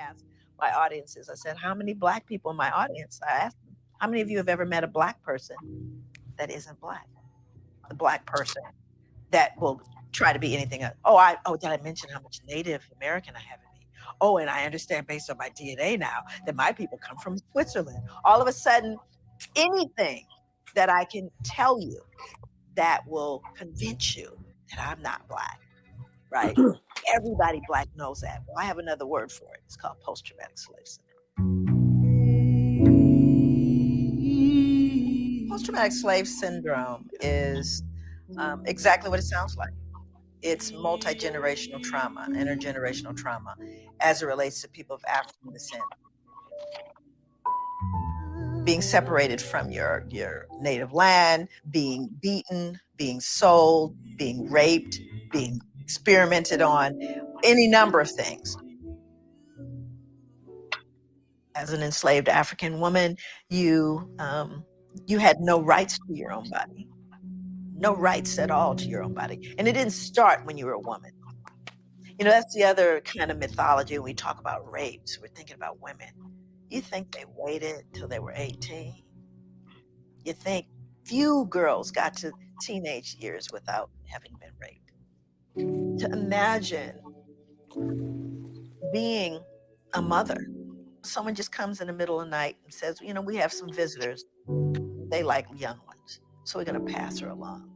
ask my audiences, I said, how many Black people in my audience? I asked them, how many of you have ever met a Black person that isn't Black? A Black person that will try to be anything else. Did I mention how much Native American I have in me? Oh, and I understand based on my DNA now that my people come from Switzerland. All of a sudden, anything that I can tell you that will convince you that I'm not Black, right? Everybody Black knows that. Well, I have another word for it. It's called post-traumatic slave syndrome. Post-traumatic slave syndrome is exactly what it sounds like. It's multi-generational trauma, intergenerational trauma, as it relates to people of African descent. Being separated from your native land, being beaten, being sold, being raped, being experimented on, any number of things. As an enslaved African woman, you had no rights to your own body. No rights at all to your own body. And it didn't start when you were a woman. You know, that's the other kind of mythology when we talk about rapes. We're thinking about women. You think they waited till they were 18? You think few girls got to teenage years without having been raped? To imagine being a mother. Someone just comes in the middle of the night and says, you know, we have some visitors. They like young ones. So we're going to pass her along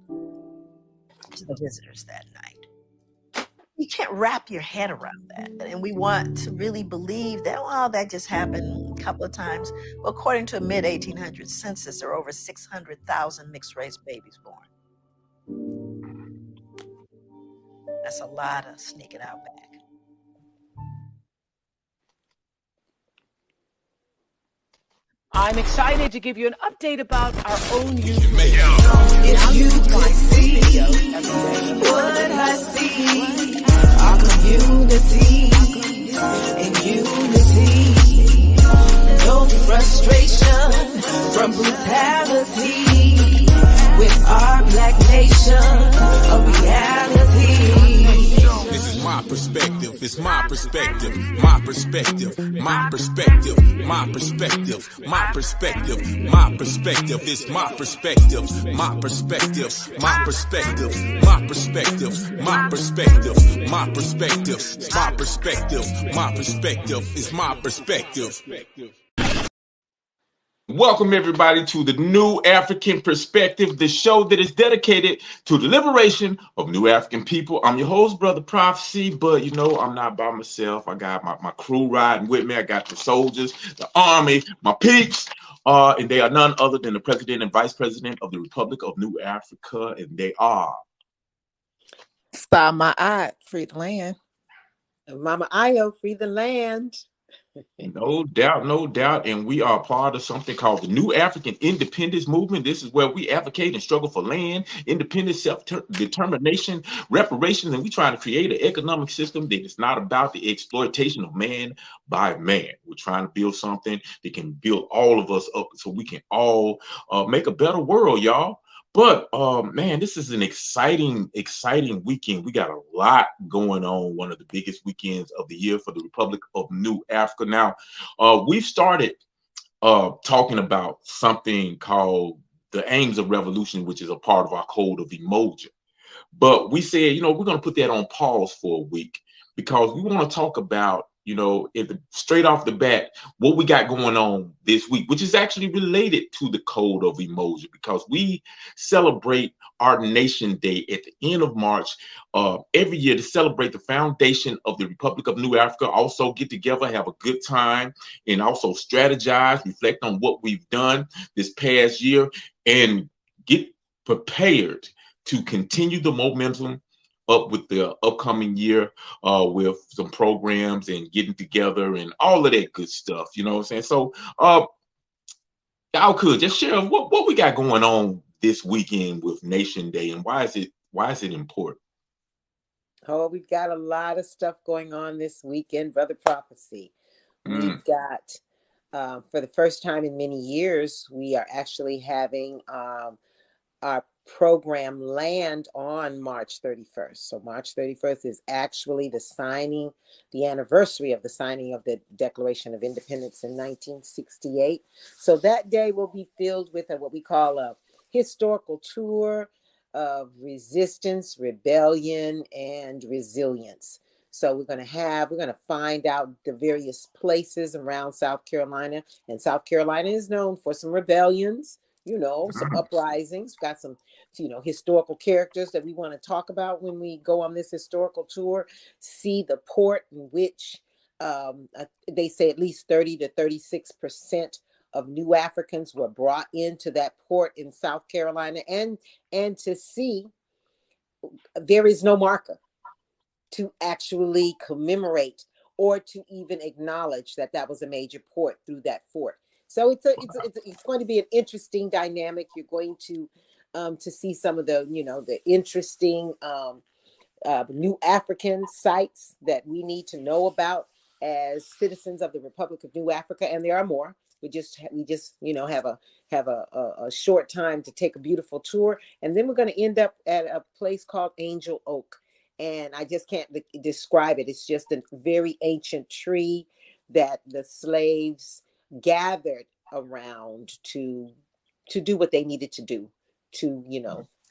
to the visitors that night. You can't wrap your head around that. And we want to really believe that, well, that just happened a couple of times. Well, according to a mid-1800s census, there are over 600,000 mixed-race babies born. That's a lot of sneaking out back. I'm excited to give you an update about our own youth. If you could see what I see, our community in unity, no frustration from brutality, with our Black nation, a reality. This is my perspective, it's my perspective, my perspective, my perspective, my perspective, my perspective, my perspective, it's my perspective, my perspective, my perspective, my perspective, my perspective, my perspective, my perspective, my perspective, it's my perspective. Welcome everybody to the New African Perspective, the show that is dedicated to the liberation of New African people. I'm your host, Brother PerspectiveS, but you know, I'm not by myself. I got my crew riding with me. I got the soldiers, the army, my peeps, and they are none other than the President and Vice President of the Republic of New Africa, and they are Sama I, free the land. Mama Ayo, free the land. No doubt, no doubt. And we are part of something called the New African Independence Movement. This is where we advocate and struggle for land, independence, self-determination, reparations, and we're trying to create an economic system that is not about the exploitation of man by man. We're trying to build something that can build all of us up so we can all make a better world, y'all. But man, this is an exciting weekend. We got a lot going on. One of the biggest weekends of the year for the Republic of New Africa. Now, we've started talking about something called the Aims of Revolution, which is a part of our code of emoji. But we said, you know, we're going to put that on pause for a week because we want to talk about, you know, straight off the bat, what we got going on this week, which is actually related to the code of emoji, because we celebrate our Nation Day at the end of March every year to celebrate the foundation of the Republic of New Africa. Also get together, have a good time, and also strategize, reflect on what we've done this past year, and get prepared to continue the momentum up with the upcoming year with some programs and getting together and all of that good stuff, you know what I'm saying? So y'all could just share what we got going on this weekend with Nation Day, and why is it important? Oh, we've got a lot of stuff going on this weekend, Brother Prophecy. We've got, for the first time in many years, we are actually having our program land on March 31st. So March 31st is actually the anniversary of the signing of the Declaration of Independence in 1968. So that day will be filled with what we call a historical tour of resistance, rebellion, and resilience. So we're going to find out the various places around South Carolina. And South Carolina is known for some rebellions, some uprisings. We've got some, historical characters that we want to talk about when we go on this historical tour. See the port in which they say at least 30 to 36% of new Africans were brought into that port in South Carolina, and to see there is no marker to actually commemorate or to even acknowledge that that was a major port through that fort. So it's going to be an interesting dynamic. You're going to see some of the interesting new African sites that we need to know about as citizens of the Republic of New Africa, and there are more. We just have a short time to take a beautiful tour, and then we're going to end up at a place called Angel Oak, and I just can't describe it. It's just a very ancient tree that the slaves gathered around to do what they needed to do, to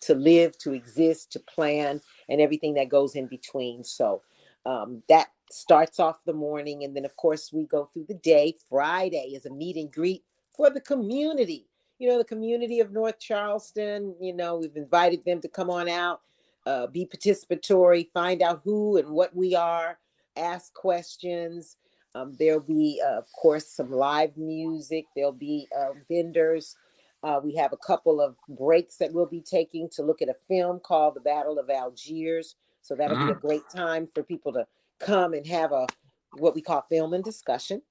live, to exist, to plan, and everything that goes in between. So that starts off the morning. And then, of course, we go through the day. Friday is a meet and greet for the community. The community of North Charleston. We've invited them to come on out, be participatory, find out who and what we are, ask questions. There'll be, of course, some live music. There'll be vendors. We have a couple of breaks that we'll be taking to look at a film called The Battle of Algiers. So that'll be a great time for people to come and have what we call film and discussion.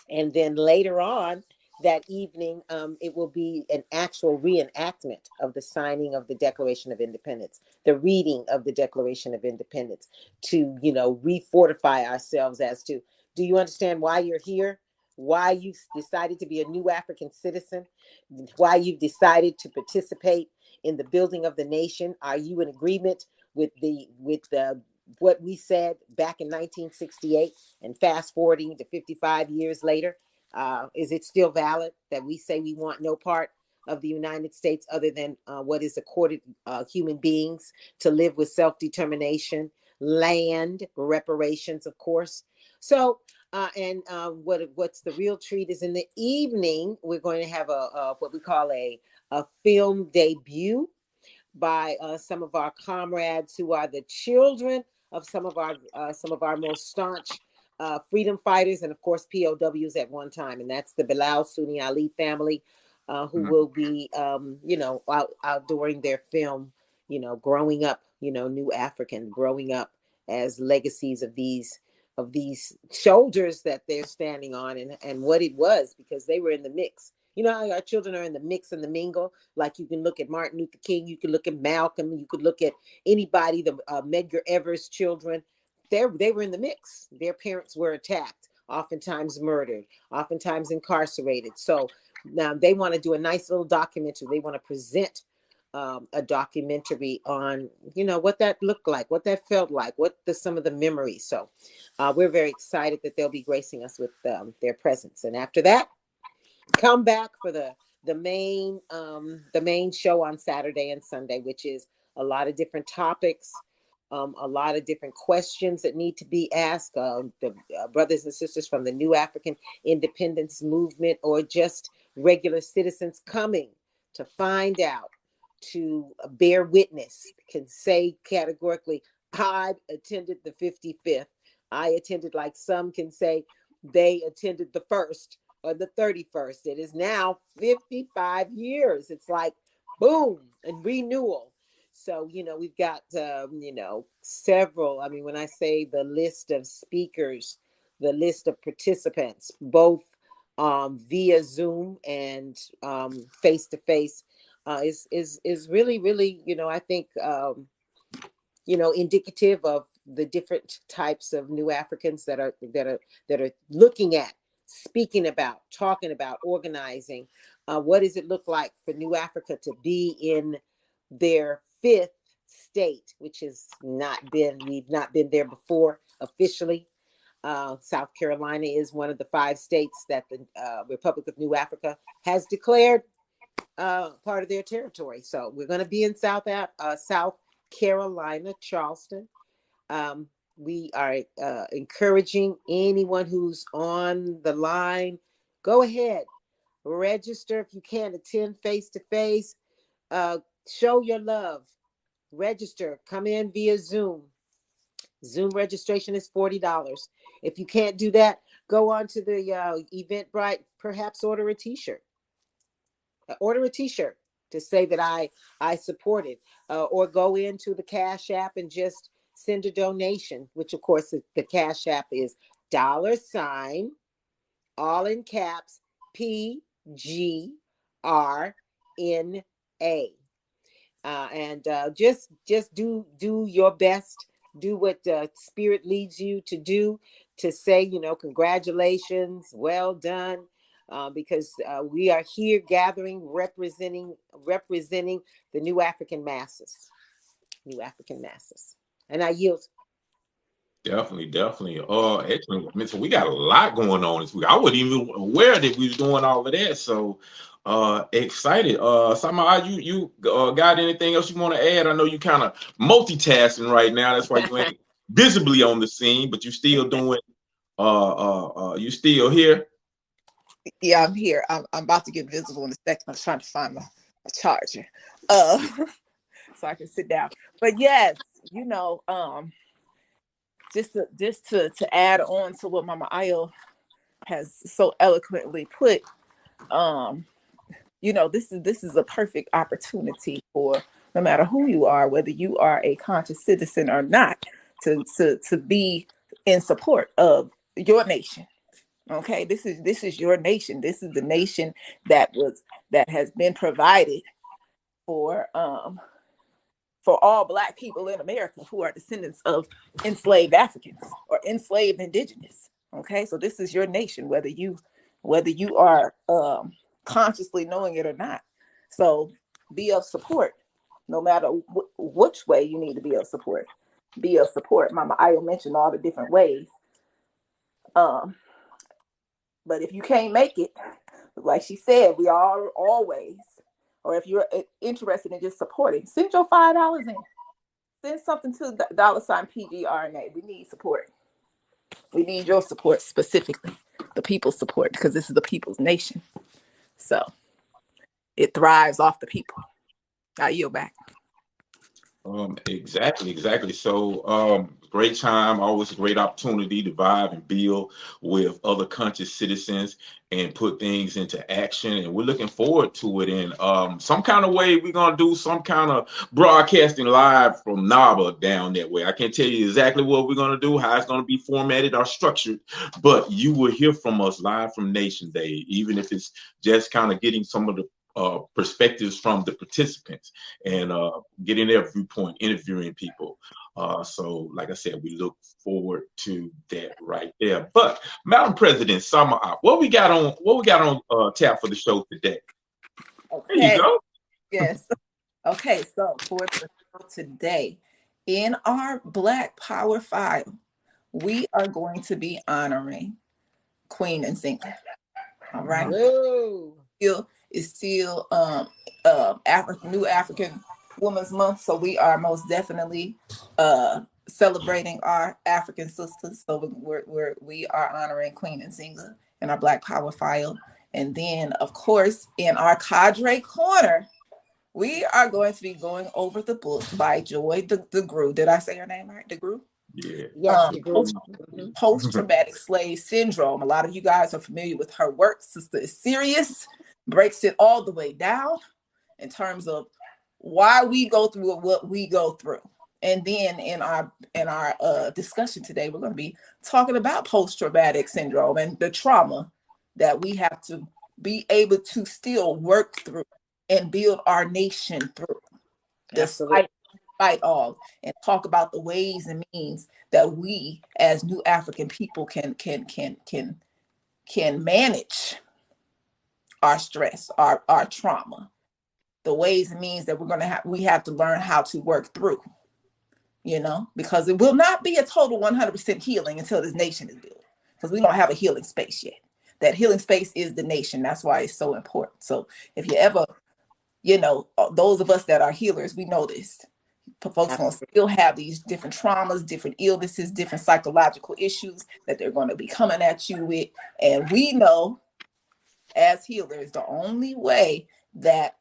And then later on that evening, it will be an actual reenactment of the signing of the Declaration of Independence, the reading of the Declaration of Independence, to, refortify ourselves as to, do you understand why you're here? Why you decided to be a new African citizen, why you've decided to participate in the building of the nation? Are you in agreement with what we said back in 1968, and fast forwarding to 55 years later? Is it still valid that we say we want no part of the United States other than what is accorded human beings to live with self-determination, land, reparations, of course? So, what's the real treat is in the evening, we're going to have what we call a film debut by some of our comrades who are the children of some of our most staunch freedom fighters, and of course POWs at one time, and that's the Bilal Sunni Ali family, who will be out during their film, growing up, new African, growing up as legacies of these shoulders that they're standing on, and what it was, because they were in the mix. Our children are in the mix and the mingle. Like, you can look at Martin Luther King, you can look at Malcolm, you could look at anybody, the Medgar Evers children. They were in the mix. Their parents were attacked, oftentimes murdered, oftentimes incarcerated. So now they want to do a nice little documentary. They want to present a documentary on, what that looked like, what that felt like, some of the memories. So we're very excited that they'll be gracing us with their presence. And after that, come back for the main show on Saturday and Sunday, which is a lot of different topics, a lot of different questions that need to be asked. The brothers and sisters from the New African Independence Movement, or just regular citizens coming to find out, to bear witness, can say categorically, I attended the 55th. I attended, like some can say they attended the first or the 31st. It is now 55 years. It's like, boom, and renewal. So, we've got, several. I mean, when I say the list of speakers, the list of participants, both via Zoom and face-to-face, is really, really, I think, indicative of the different types of new Africans that are looking at, speaking about, talking about, organizing. What does it look like for New Africa to be in their 5th state, which has we've not been there before officially. South Carolina is one of the 5 states that the Republic of New Africa has declared part of their territory. So we're going to be in South Carolina, Charleston. We are encouraging anyone who's on the line, go ahead, register if you can, attend face-to-face, show your love, register, come in via Zoom. Zoom registration is $40. If you can't do that, go on to the Eventbrite, perhaps order a t-shirt. Order a t-shirt to say that I supported, or go into the Cash App and just send a donation, which of course the Cash App is $, all in caps, PGRNA. And just do your best, do what the Spirit leads you to do, to say, congratulations, well done. Because we are here gathering, representing the new African masses. And I yield. Definitely. Excellent. So we got a lot going on this week. I wasn't even aware that we was doing all of that. So excited. Sama, you got anything else you want to add? I know you kind of multitasking right now. That's why you ain't visibly on the scene, but you still doing. You still here? Yeah, I'm here. I'm about to get visible in a second. I'm trying to find my charger, so I can sit down. But yes, just to add on to what Mama Ayo has so eloquently put, this is a perfect opportunity for, no matter who you are, whether you are a conscious citizen or not, to be in support of your nation. Okay, this is your nation. This is the nation that has been provided for all Black people in America who are descendants of enslaved Africans or enslaved indigenous. Okay, so this is your nation, whether you are consciously knowing it or not. So be of support, no matter which way you need to be of support. Be of support. Mama Ayo mentioned all the different ways. But if you can't make it, like she said, we are always, or if you're interested in just supporting, send your $5 in. Send something to the $PGRNA. We need support. We need your support specifically, the people's support, because this is the people's nation. So it thrives off the people. I yield back. Exactly. So, great time, always a great opportunity to vibe and build with other conscious citizens and put things into action. And we're looking forward to it in some kind of way. We're going to do some kind of broadcasting live from NABA down that way. I can't tell you exactly what we're going to do, how it's going to be formatted or structured, but you will hear from us live from Nation Day, even if it's just kind of getting some of the perspectives from the participants and getting their viewpoint, interviewing people. So, like I said, we look forward to that right there. But Madam President Sama, what we got on tap for the show today? Okay. There you go. Yes. Okay. So for the show today, in our Black Power file, we are going to be honoring Queen and Singer. All right. Whoa. It's still New African Women's Month, so we are most definitely celebrating our African sisters. So we are honoring Queen and Singer in our Black Power file, and then of course in our Cadre Corner, we are going to be going over the book by Joy DeGruy. Did I say her name right? DeGruy? Yeah. Yes. Post-traumatic slave syndrome. A lot of you guys are familiar with her work. Sister is serious, breaks it all the way down in terms of why we go through what we go through. And then in our discussion today, we're going to be talking about post-traumatic syndrome and the trauma that we have to be able to still work through and build our nation through, despite all, and talk about the ways and means that we as new African people can manage our stress, our trauma, the ways and means that we have to learn how to work through, because it will not be a total 100% healing until this nation is built, because we don't have a healing space yet. That healing space is the nation. That's why it's so important. So if you ever, those of us that are healers, we know this. Folks going to still have these different traumas, different illnesses, different psychological issues that they're going to be coming at you with. And we know as healers, the only way that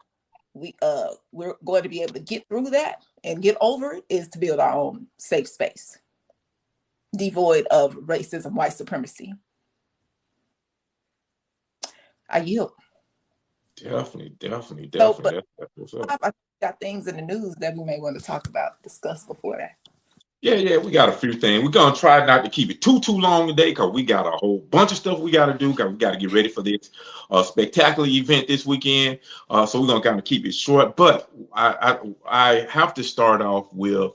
we're going to be able to get through that and get over it is to build our own safe space, devoid of racism, white supremacy. I yield. Definitely. So, but That's what's up. I got things in the news that we may want to talk about, discuss before that. Yeah, we got a few things. We're gonna try not to keep it too long today, because we got a whole bunch of stuff we got to do. Cause we got to get ready for this spectacular event this weekend. So we're gonna kind of keep it short. But I have to start off with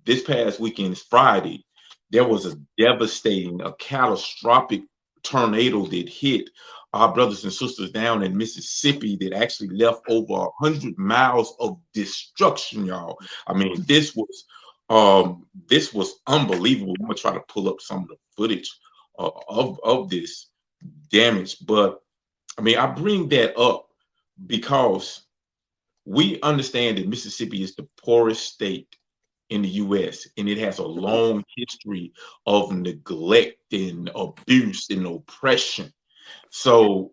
this past weekend's Friday. There was a devastating, a catastrophic tornado that hit our brothers and sisters down in Mississippi that actually left over 100 miles of destruction, y'all. I mean, this was unbelievable. I'm gonna try to pull up some of the footage of this damage, but I mean, I bring that up because we understand that Mississippi is the poorest state in the U.S., and it has a long history of neglect and abuse and oppression. So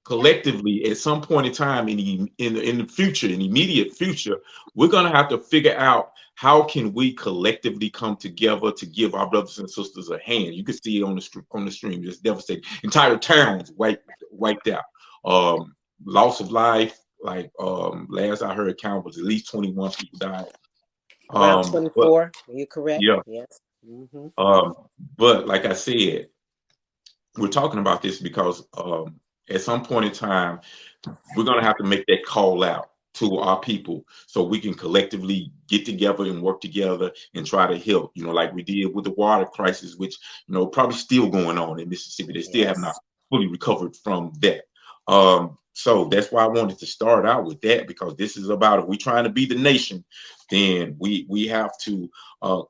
collectively, at some point in time in the future, in the immediate future, we're going to have to figure out how can we collectively come together to give our brothers and sisters a hand. You can see it on the stream, just devastating. Entire towns wiped out. Loss of life, like last I heard count was at least 21 people died. Around 24, are you correct? Yeah. Yes. Mm-hmm. But like I said, we're talking about this because at some point in time, we're going to have to make that call out to our people so we can collectively get together and work together and try to help, like we did with the water crisis, which, probably still going on in Mississippi. They still have not fully recovered from that. So that's why I wanted to start out with that, because this is about, if we're trying to be the nation, then we have to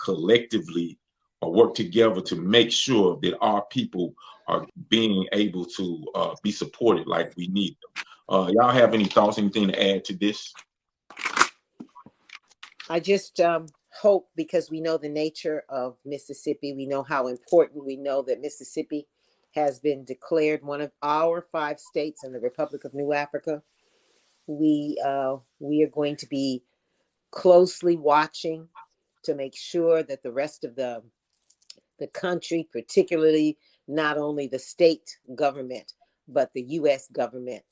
collectively work together to make sure that our people are being able to be supported like we need them. Y'all have any thoughts, anything to add to this? I just hope, because we know the nature of Mississippi, we know how important, we know that Mississippi has been declared one of our 5 states in the Republic of New Africa. We are going to be closely watching to make sure that the rest of the country, particularly not only the state government, but the U.S. government,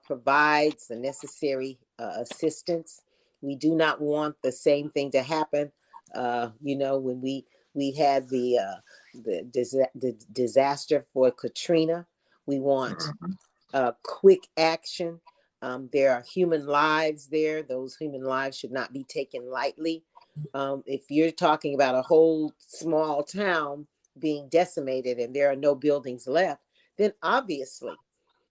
provides the necessary assistance. We do not want the same thing to happen. When we had the disaster for Katrina, we want quick action. There are human lives there. Those human lives should not be taken lightly. If you're talking about a whole small town being decimated and there are no buildings left, then obviously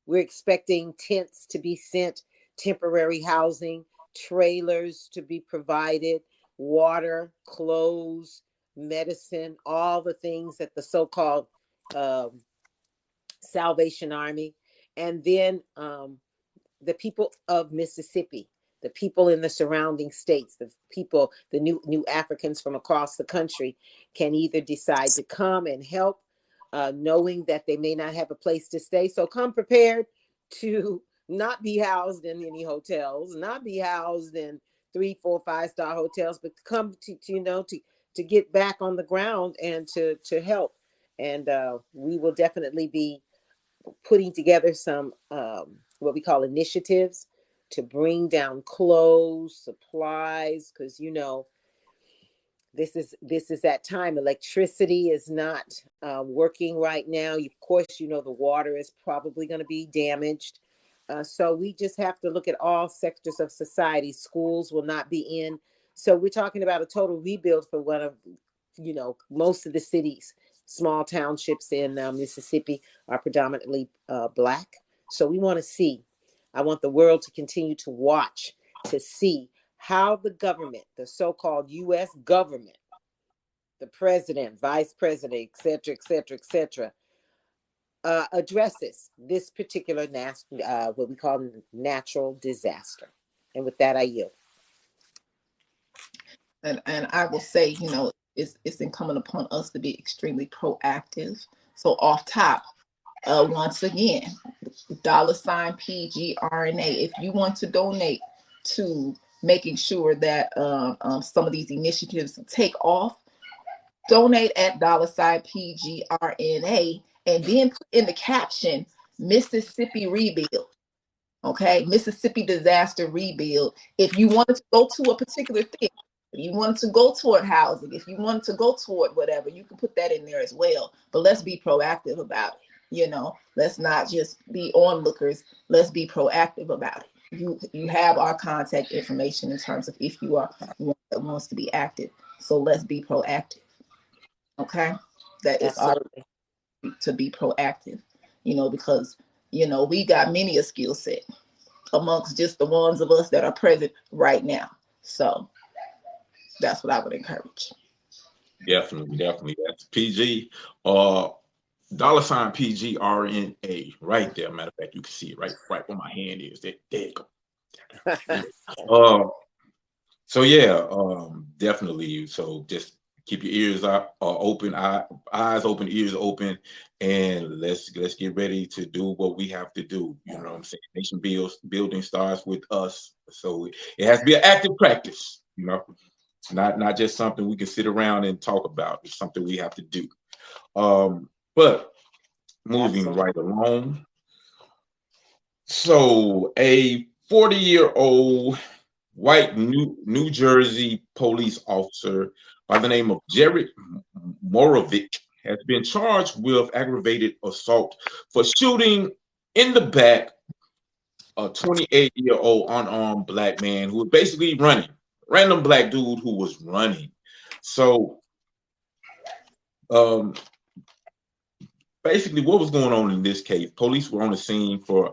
we're expecting tents to be sent, temporary housing, trailers to be provided, water, clothes, medicine, all the things that the so-called Salvation Army, and then the people of Mississippi, the people in the surrounding states, the people, the new Africans from across the country can either decide to come and help, knowing that they may not have a place to stay. So come prepared to not be housed in any hotels, not be housed in 3, 4, 5-star hotels, but come to get back on the ground and to help. And we will definitely be putting together some what we call initiatives to bring down clothes, supplies, because this is that time. Electricity is not working right now. Of course, the water is probably going to be damaged. So we just have to look at all sectors of society. Schools will not be in. So we're talking about a total rebuild for one of, most of the cities. Small townships in Mississippi are predominantly Black. So we want to see I want the world to continue to watch to see how the government, the so-called U.S. government, the president, vice president, et cetera, addresses this particular what we call natural disaster. And with that, I yield. And I will say, it's incumbent upon us to be extremely proactive. So off top, once again, $PGRNA. If you want to donate to making sure that some of these initiatives take off, donate at $PGRNA, and then put in the caption Mississippi Rebuild. Okay, Mississippi Disaster Rebuild. If you wanted to go to a particular thing, if you wanted to go toward housing, if you wanted to go toward whatever, you can put that in there as well. But let's be proactive about it. Let's not just be onlookers. Let's be proactive about it. You have our contact information in terms of if you are one that wants to be active. So let's be proactive. Okay, that is our to be proactive. Because we got many a skill set amongst just the ones of us that are present right now. So that's what I would encourage. Definitely. That's PG. $PGRNA right there. Matter of fact, you can see it right where my hand is. There you go. So yeah, definitely. So just keep your ears open, eyes open, ears open, and let's get ready to do what we have to do. You know what I'm saying? Nation building starts with us. So it has to be an active practice. It's not just something we can sit around and talk about. It's something we have to do. But moving right along. So a 40-year-old white New Jersey police officer by the name of Jared Morovic has been charged with aggravated assault for shooting in the back a 28-year-old unarmed black man who was basically running. Random black dude who was running. So basically what was going on in this case, police were on the scene to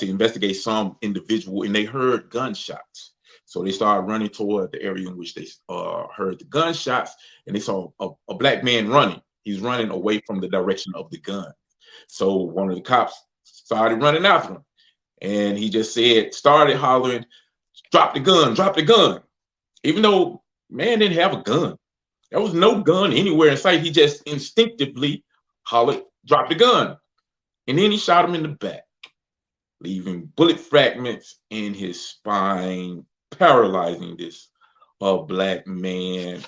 investigate some individual, and they heard gunshots. So they started running toward the area in which they heard the gunshots, and they saw a black man running. He's running away from the direction of the gun. So one of the cops started running after him, and he just started hollering, "Drop the gun, drop the gun." Even though man didn't have a gun. There was no gun anywhere in sight. He just instinctively hollered, "Drop the gun." And then he shot him in the back, leaving bullet fragments in his spine, paralyzing this black man.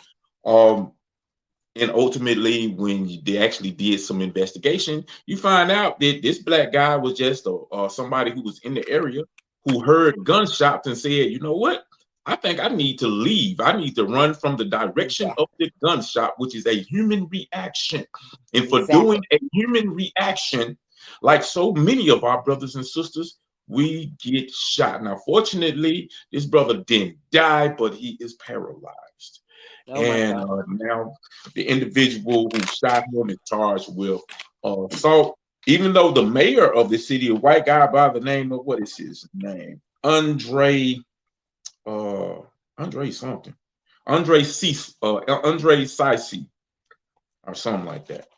And ultimately, when they actually did some investigation, you find out that this black guy was just somebody who was in the area who heard gunshots and said, "You know what? I think I need to leave. I need to run from the direction of the gunshot," which is a human reaction. And for doing a human reaction, like so many of our brothers and sisters, we get shot. Now, fortunately, this brother didn't die, but he is paralyzed. And now the individual who shot him is charged with assault, even though the mayor of the city, a white guy by the name of, what is his name? Andre something. Andre Sisi, or something like that.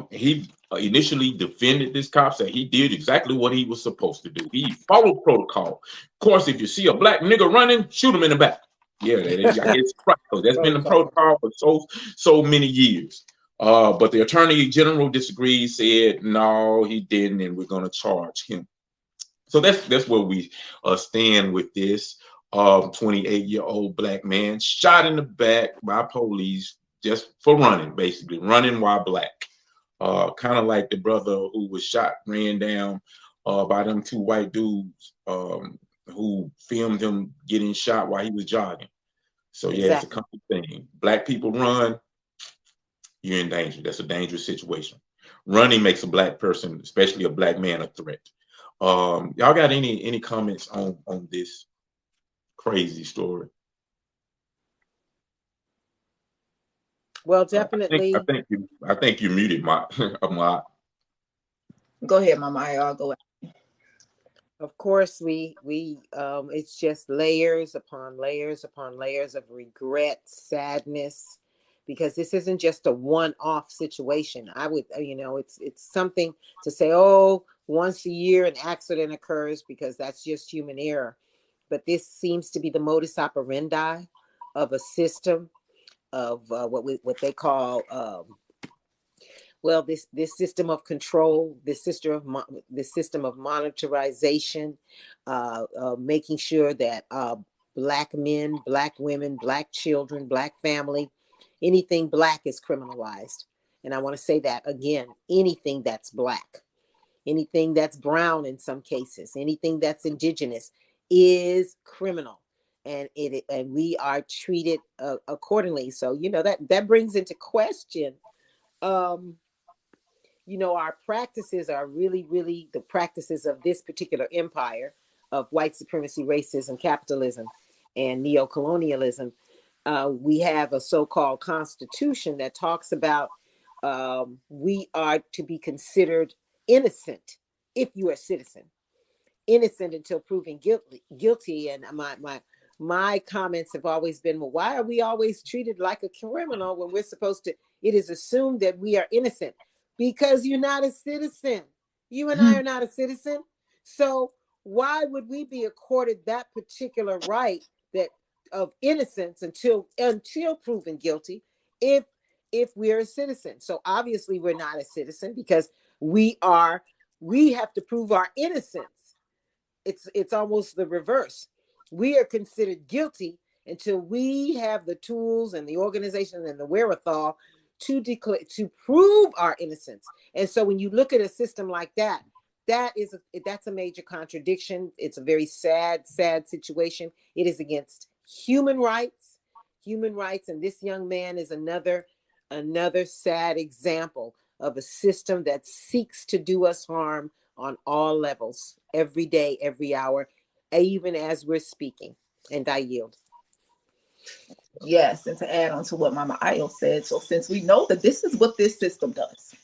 He initially defended this cop, said he did exactly what he was supposed to do. He followed protocol. Of course, if you see a black nigga running, shoot him in the back. Yeah, I guess that's been the protocol for so many years. But the attorney general disagreed, said no, he didn't, and we're going to charge him. So that's where we stand with this. 28-year-old black man shot in the back by police just for running, basically running while black. Kind of like the brother who was shot, ran down by them two white dudes who filmed him getting shot while he was jogging. So yeah, it's a common thing. Black people run, you're in danger. That's a dangerous situation. Running makes a black person, especially a black man, a threat. Y'all got any comments on this crazy story? Well, definitely. I think you muted my. Go ahead, Mama. I'll go ahead. Of course, it's just layers upon layers upon layers of regret, sadness, because this isn't just a one-off situation. I would, it's something to say, oh, once a year an accident occurs, because that's just human error. But this seems to be the modus operandi of a system of what they call this system of control, this system of monitorization, making sure that Black men, Black women, Black children, Black family, anything Black is criminalized. And I want to say that again: anything that's Black, anything that's brown, in some cases, anything that's indigenous is criminal, and we are treated accordingly. So that brings into question. Our practices are really, really the practices of this particular empire of white supremacy, racism, capitalism, and neocolonialism. We have a so-called constitution that talks about we are to be considered innocent if you are a citizen, innocent until proven guilty. And my comments have always been, well, why are we always treated like a criminal when we're supposed to? It is assumed that we are innocent. Because you're not a citizen. You and I are not a citizen. So why would we be accorded that particular right that of innocence until proven guilty if we're a citizen? So obviously we're not a citizen, because we have to prove our innocence. It's almost the reverse. We are considered guilty until we have the tools and the organization and the wherewithal to prove our innocence. And so when you look at a system like that, that's a major contradiction. It's a very sad situation. It is against human rights, and this young man is another sad example of a system that seeks to do us harm on all levels, every day, every hour, even as we're speaking. And I yield. Yes, and to add on to what Mama Ayo said, so since we know that this is what this system does,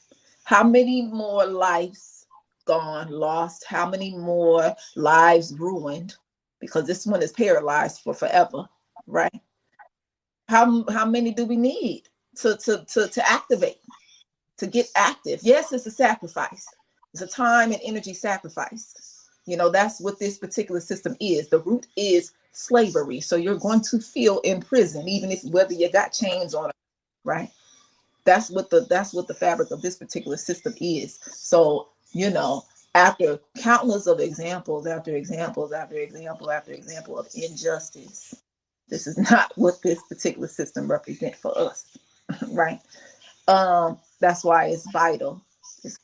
how many more lives gone, lost, how many more lives ruined, because this one is paralyzed for forever, right? How many do we need to activate, to get active? Yes, it's a sacrifice. It's a time and energy sacrifice. That's what this particular system is. The root is slavery. So you're going to feel in prison, even whether you got chains on it, right? That's what the fabric of this particular system is. So, after countless of examples after examples after example after example of injustice, this is not what this particular system represents for us, right? That's why it's vital, it's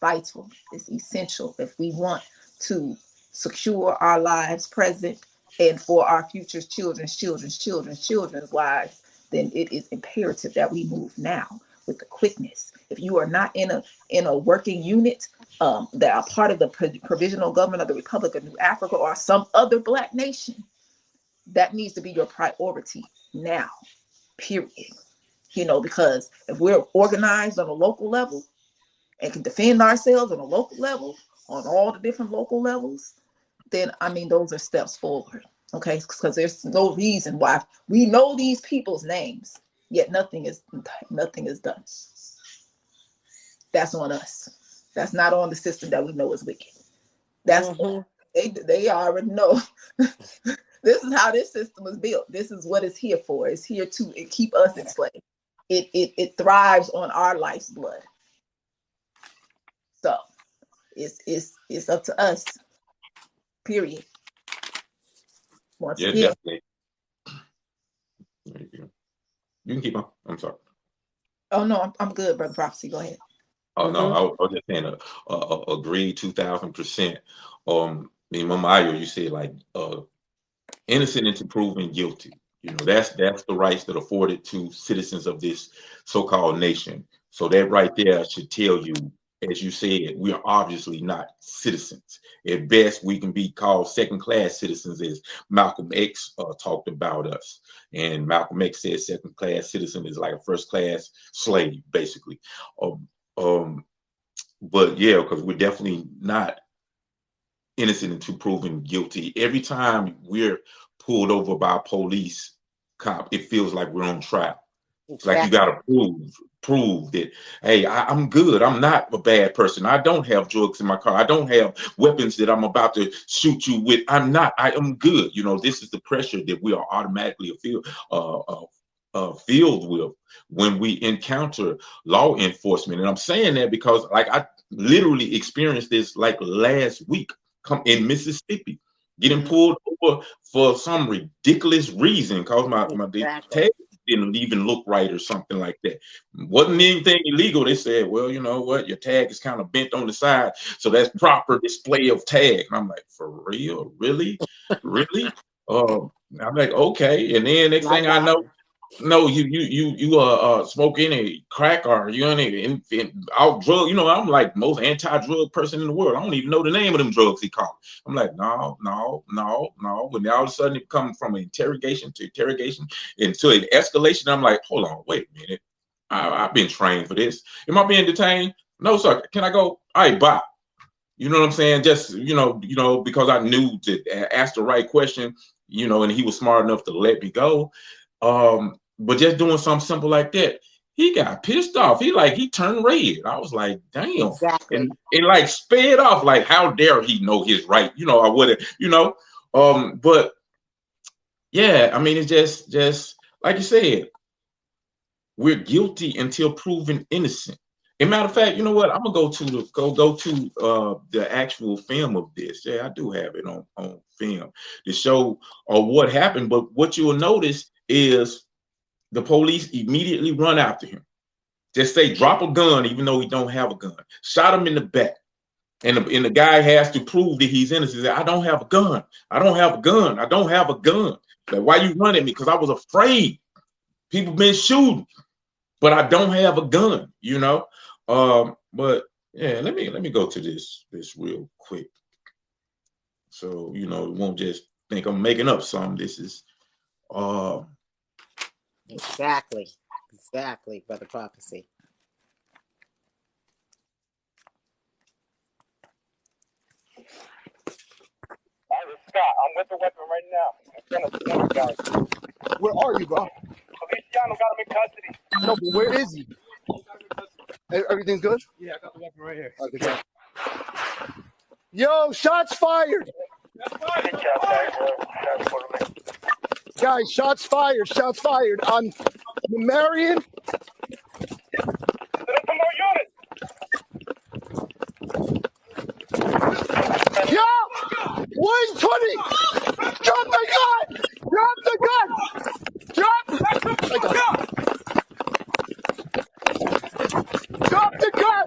essential if we want to secure our lives present and for our future children's lives. Then it is imperative that we move now with the quickness. If you are not in a working unit that are part of the provisional government of the Republic of New Africa or some other Black nation, that needs to be your priority now, period. Because if we're organized on a local level and can defend ourselves on a local level, on all the different local levels, then those are steps forward. Okay, because there's no reason why we know these people's names, yet nothing is done. That's on us. That's not on the system that we know is wicked. That's they already know. This is how this system is built. This is what it's here for. It's here to keep us enslaved. It thrives on our life's blood. So it's up to us. Period. Yeah, definitely. You can keep on. I'm sorry. Oh no, I'm good, Brother Prophecy. Go ahead. Oh no, I was just saying agree 2000%. Mama Ayo, you said like innocent until proven guilty. That's the rights that are afforded to citizens of this so-called nation. So that right there should tell you, as you said, we are obviously not citizens. At best, we can be called second-class citizens, as Malcolm X talked about us. And Malcolm X said second-class citizen is like a first-class slave, basically. But yeah, because we're definitely not innocent until proven guilty. Every time we're pulled over by a police cop, it feels like we're on trial. It's like you got to prove that, hey, I'm good. I'm not a bad person. I don't have drugs in my car. I don't have weapons that I'm about to shoot you with. I'm not. I am good. You know, this is the pressure that we are automatically filled with when we encounter law enforcement. And I'm saying that because, like, I literally experienced this like last week in Mississippi, getting pulled over for some ridiculous reason because my tag didn't even look right or something like that. Wasn't anything illegal. They said, well, you know what, your tag is kind of bent on the side, so that's proper display of tag. And I'm like, for real? Really? I'm like, okay. And then next thing I know, no, you smoke any crack or you any out drug. You know, I'm like most anti-drug person in the world. I don't even know the name of them drugs he called. I'm like, no. When all of a sudden it comes from interrogation to interrogation until an escalation, I'm like, hold on, wait a minute. I've been trained for this. Am I being detained? No, sir. Can I go? All right, bye. You know what I'm saying? Just, you know, because I knew to ask the right question, you know, and he was smart enough to let me go. But just doing something simple like that, he got pissed off. He turned red. I was like, damn. Exactly. And like sped off, like, how dare he know his right? You know, I would have, you know. But yeah, I mean, it's just like you said, we're guilty until proven innocent. As a matter of fact, you know what? I'm gonna go to the actual film of this. Yeah, I do have it on film to show what happened. But what you will notice is the police immediately run after him. Just say, drop a gun, even though he don't have a gun. Shot him in the back. And the guy has to prove that he's innocent. He said, I don't have a gun. I don't have a gun. I don't have a gun. Like, why you running me? Because I was afraid. People been shooting, but I don't have a gun, you know? But yeah, let me go to this real quick. So, you know, you won't just think I'm making up something. This is Exactly, Brother Prophecy. Scott, I'm with the weapon right now. I'm trying to guys. Where are you, bro? Feliciano got him in custody. No, but where is he? Everything's good? Yeah, I got the weapon right here. Okay. Yo, shots fired! Guys, shots fired! Shots fired! On Marion. Some more units. Yo! 120! Drop the gun! Drop the gun! Drop the gun! Drop the gun!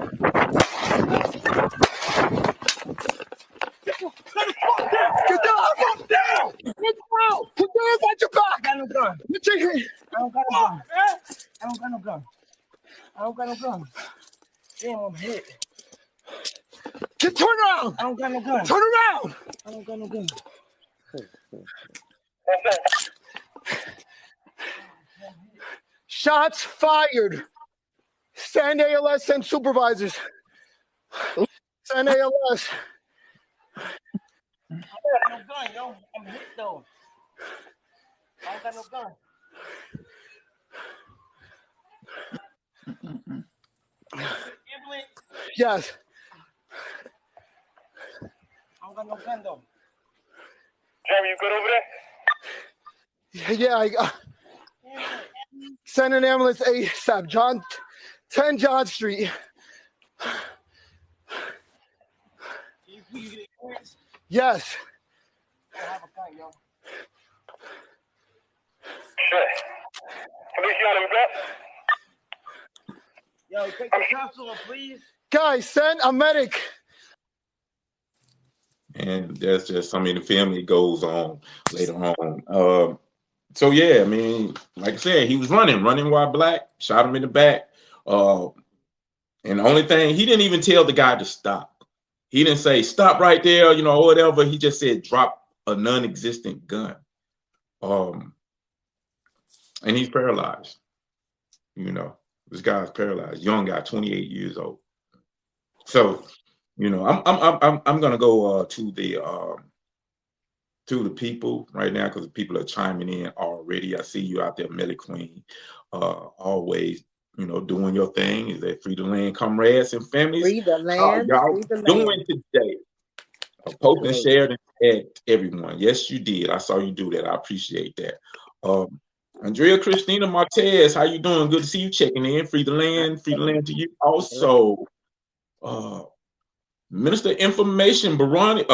Get down! Down! Get down! Put your hands on your back! I got no gun. Put your hands. I don't got no gun. I don't got no gun. I don't got no gun. Damn, I'm hit. Turn around! I don't got no gun. Turn around! I don't got no gun. Shots fired. Send ALS, send supervisors. Send ALS. I don't got no gun, yo. I'm hit though. I don't got no gun. Yes. I don't got no gun though. Jeremy, you good over there? Yeah, I got. Send an ambulance ASAP. 10 John Street. Yes. I have a gun, yo. Shit. Feliciano, you got? Yo, take the cuffs off, please. Guys, send a medic. And that's just something the family goes on later on. So yeah, I mean, like I said, he was running while black, shot him in the back. And the only thing, he didn't even tell the guy to stop. He didn't say, stop right there, you know, or whatever. He just said, drop a non-existent gun. And he's paralyzed. You know, this guy's paralyzed. Young guy, 28 years old. So You know, I'm gonna go to the people right now because the people are chiming in already. I see you out there, Melly Queen, always, you know, doing your thing. Is that free the land, comrades and families? Free the How land, y'all free the land. doing today? Post and Great. share and tag everyone. Yes, you did. I saw you do that. I appreciate that. Andrea Christina Martez, how you doing? Good to see you checking in. Free the land to you. Also, Minister Information, Barani,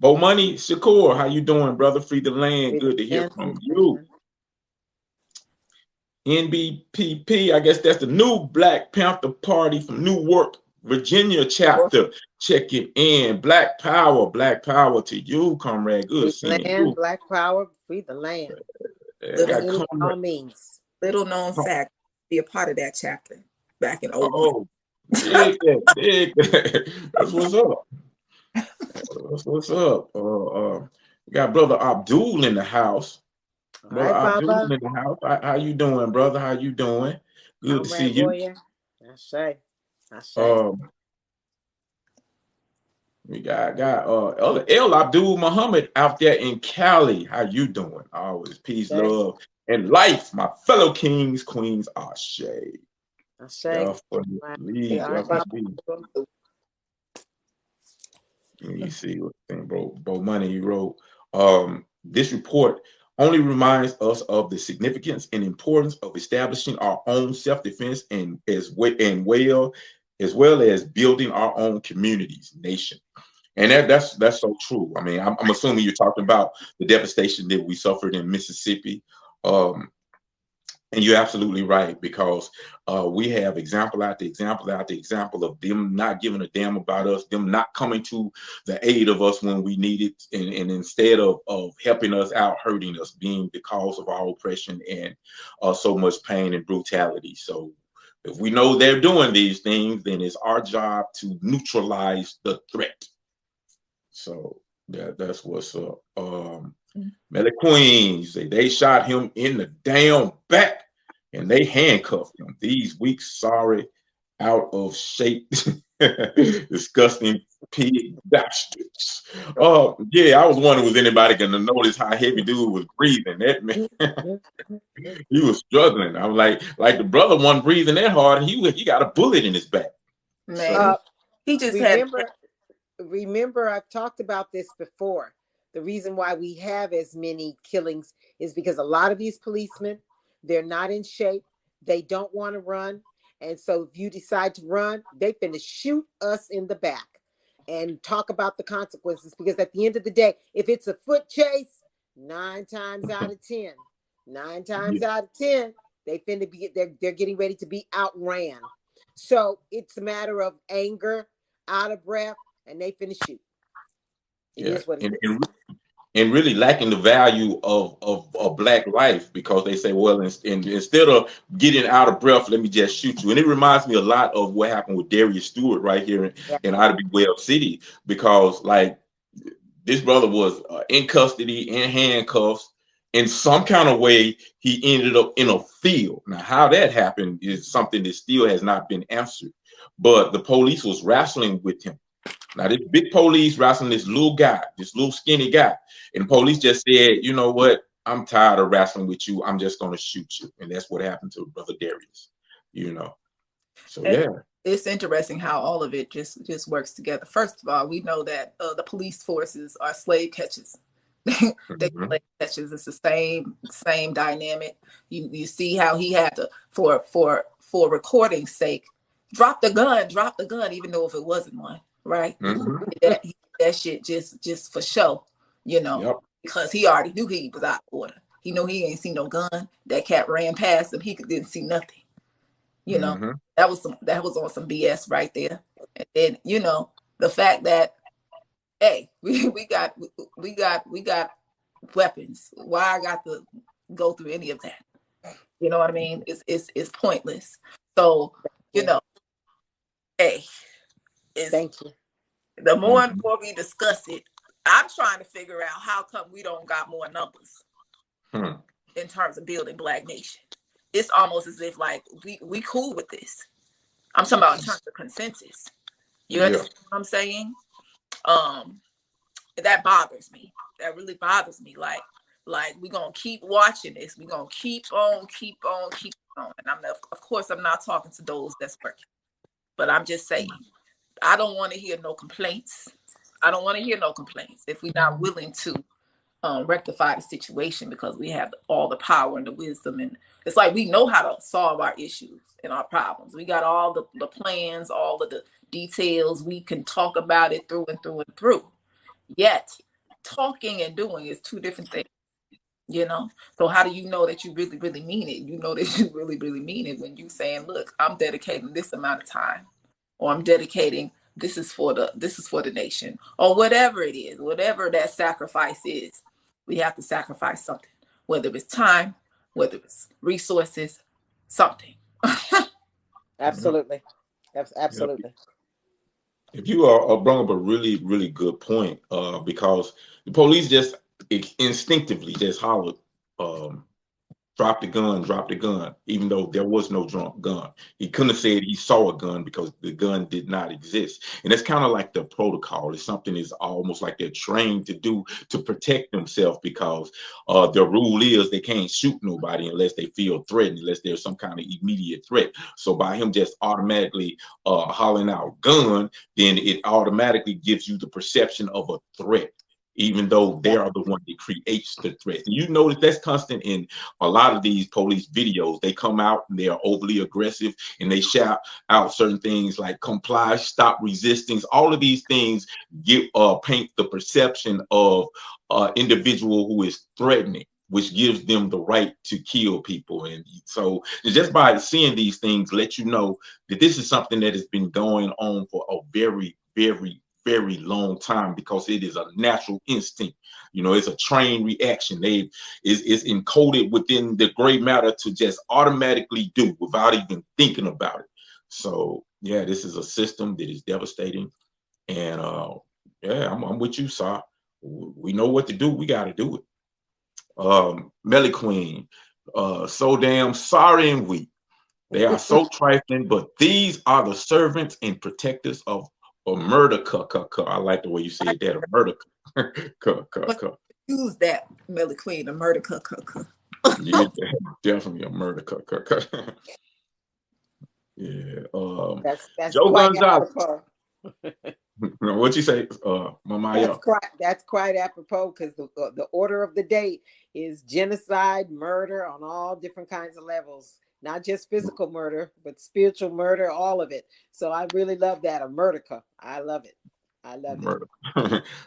Bomani Shakur, how you doing, brother? Free the land. Good to hear from you. NBPP, I guess that's the new Black Panther Party from Newark, Virginia chapter. Checking in. Black power to you, comrade. Good seeing Land, you. Black power, free the land. All means. Little known fact, be a part of that chapter back in 01. Oh, dig that. That's what's up. That's what's up. We got brother Abdul in the house. Brother Abdul in the house. How you doing, brother? How you doing? Good to see you. I say. We got El Abdul Muhammad out there in Cali. How you doing? Always peace, love, and life, my fellow kings, queens. Ashe. Let me see what thing, bro. Money he wrote. This report only reminds us of the significance and importance of establishing our own self-defense and as well as building our own communities, nation. And that's so true. I mean, I'm assuming you're talking about the devastation that we suffered in Mississippi. And you're absolutely right, because we have example after example of them not giving a damn about us, them not coming to the aid of us when we need it, and instead of helping us out, hurting us, being the cause of our oppression and so much pain and brutality. So if we know they're doing these things, then it's our job to neutralize the threat. So that's what's up. Melly Queens, they shot him in the damn back and they handcuffed him. These weak, sorry, out of shape, disgusting pig bastards. Yeah, I was wondering, was anybody gonna notice how heavy dude was breathing? That man, he was struggling. I'm like the brother wasn't breathing that hard, and he got a bullet in his back. Man, so, he just remember, I've talked about this before. The reason why we have as many killings is because a lot of these policemen, they're not in shape. They don't want to run. And so if you decide to run, they finna shoot us in the back and talk about the consequences. Because at the end of the day, if it's a foot chase, 9 times out of 10, they finna be, they're getting ready to be outran. So it's a matter of anger, out of breath, and they finna shoot. It is what it is. And really lacking the value of Black life, because they say, well, instead of getting out of breath, let me just shoot you. And it reminds me a lot of what happened with Darius Stewart right here in Ida B. Webb City, because like this brother was in custody, in handcuffs. In some kind of way, he ended up in a field. Now, how that happened is something that still has not been answered. But the police was wrestling with him. Now, this big police wrestling this little guy, this little skinny guy. And the police just said, you know what? I'm tired of wrestling with you. I'm just going to shoot you. And that's what happened to Brother Darius, you know. So, yeah. It's interesting how all of it just works together. First of all, we know that the police forces are slave catchers. They slave catchers. It's the same dynamic. You see how he had to, for recording's sake, drop the gun, even though if it wasn't one. Right, that shit just for show, you know, because he already knew he was out of order. He knew he ain't seen no gun. That cat ran past him. He didn't see nothing. You know, that was on some BS right there. And then, you know, the fact that, hey, we got weapons. Why I got to go through any of that? You know what I mean? It's pointless. So, you know, hey. Thank you. The more and more we discuss it, I'm trying to figure out how come we don't got more numbers in terms of building Black nation. It's almost as if like we cool with this. I'm talking about in terms of consensus. You Yeah. understand what I'm saying? That bothers me. That really bothers me. Like we're gonna keep watching this. We're gonna keep on. And of course I'm not talking to those that's working. But I'm just saying, I don't want to hear no complaints. If we're not willing to rectify the situation, because we have all the power and the wisdom, and it's like we know how to solve our issues and our problems. We got all the plans, all of the details. We can talk about it through and through and through. Yet talking and doing is two different things, So how do you know that you really, really mean it? You know that you really, really mean it when you saying, look, I'm dedicating this amount of time, or I'm dedicating this is for the nation, or whatever it is, whatever that sacrifice is. We have to sacrifice something, whether it's time, whether it's resources, something. Absolutely. Absolutely. If you brought up a really, really good point, because the police just instinctively just hollered, drop the gun, even though there was no gun. He couldn't have said he saw a gun because the gun did not exist. And that's kind of like the protocol. It's something is almost like they're trained to do to protect themselves, because the rule is they can't shoot nobody unless they feel threatened, unless there's some kind of immediate threat. So by him just automatically hollering out gun, then it automatically gives you the perception of a threat, even though they are the one that creates the threat. And you notice that's constant in a lot of these police videos. They come out and they are overly aggressive and they shout out certain things like comply, stop resisting. All of these things paint the perception of individual who is threatening, which gives them the right to kill people. And so just by seeing these things, let you know that this is something that has been going on for a very, very, very long time, because it is a natural instinct. It's a trained reaction. It's encoded within the gray matter to just automatically do without even thinking about it. So yeah, this is a system that is devastating. And I'm with you, Sa. We know what to do. We got to do it. Melly Queen, so damn sorry and weak. They are so trifling, but these are the servants and protectors of a murder. I like the way you said that. A murder. Use that, Melly Queen, a murder. Yeah, definitely a murder. Yeah. That's Joe quite Gonzalez. apropos. What you say, Mama? That's quite apropos, because the order of the day is genocide, murder on all different kinds of levels. Not just physical murder, but spiritual murder, all of it. So I really love that, a murder. I love it. Murder.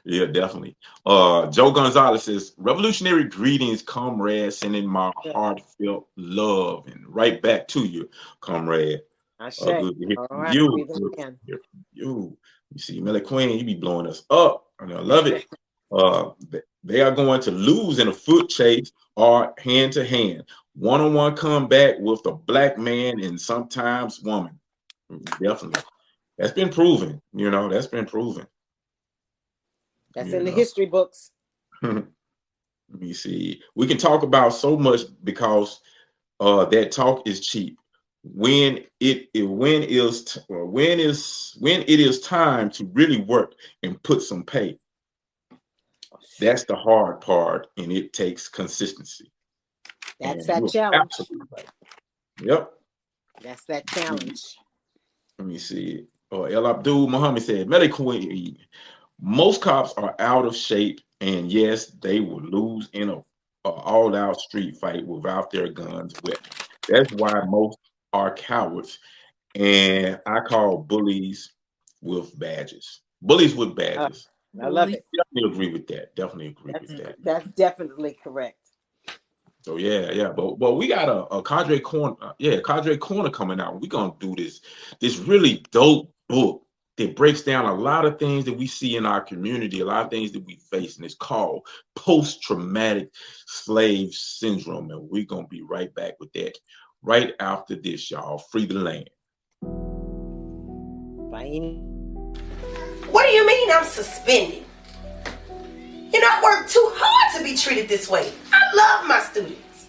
Yeah, definitely. Joe Gonzalez says, revolutionary greetings, comrade, sending my heartfelt love, and right back to you, comrade. Good to hear from you. Good to hear from you. You see, Melly Queen, you be blowing us up, and I love it. They are going to lose in a foot chase or hand to hand, one-on-one combat with a black man and sometimes woman. Definitely. That's been proven. That's been proven. That's in the history books. Let me see. We can talk about so much because that talk is cheap. When it is time to really work and put some pay, that's the hard part, and it takes consistency. That's that challenge. Right. Yep. That's that challenge. Let me see. El Abdul Muhammad said, Melly Queen, most cops are out of shape, and yes, they will lose in a all-out street fight without their guns wet. That's why most are cowards, and I call bullies with badges. Bullies with badges. I love it. Definitely agree with that. That's definitely correct. So yeah. But we got a Cadre Corner, Cadre Corner coming out. We're gonna do this really dope book that breaks down a lot of things that we see in our community, a lot of things that we face, and it's called Post-Traumatic Slave Syndrome. And we're gonna be right back with that right after this, y'all. Free the land. What do you mean I'm suspended? I work too hard to be treated this way. I love my students.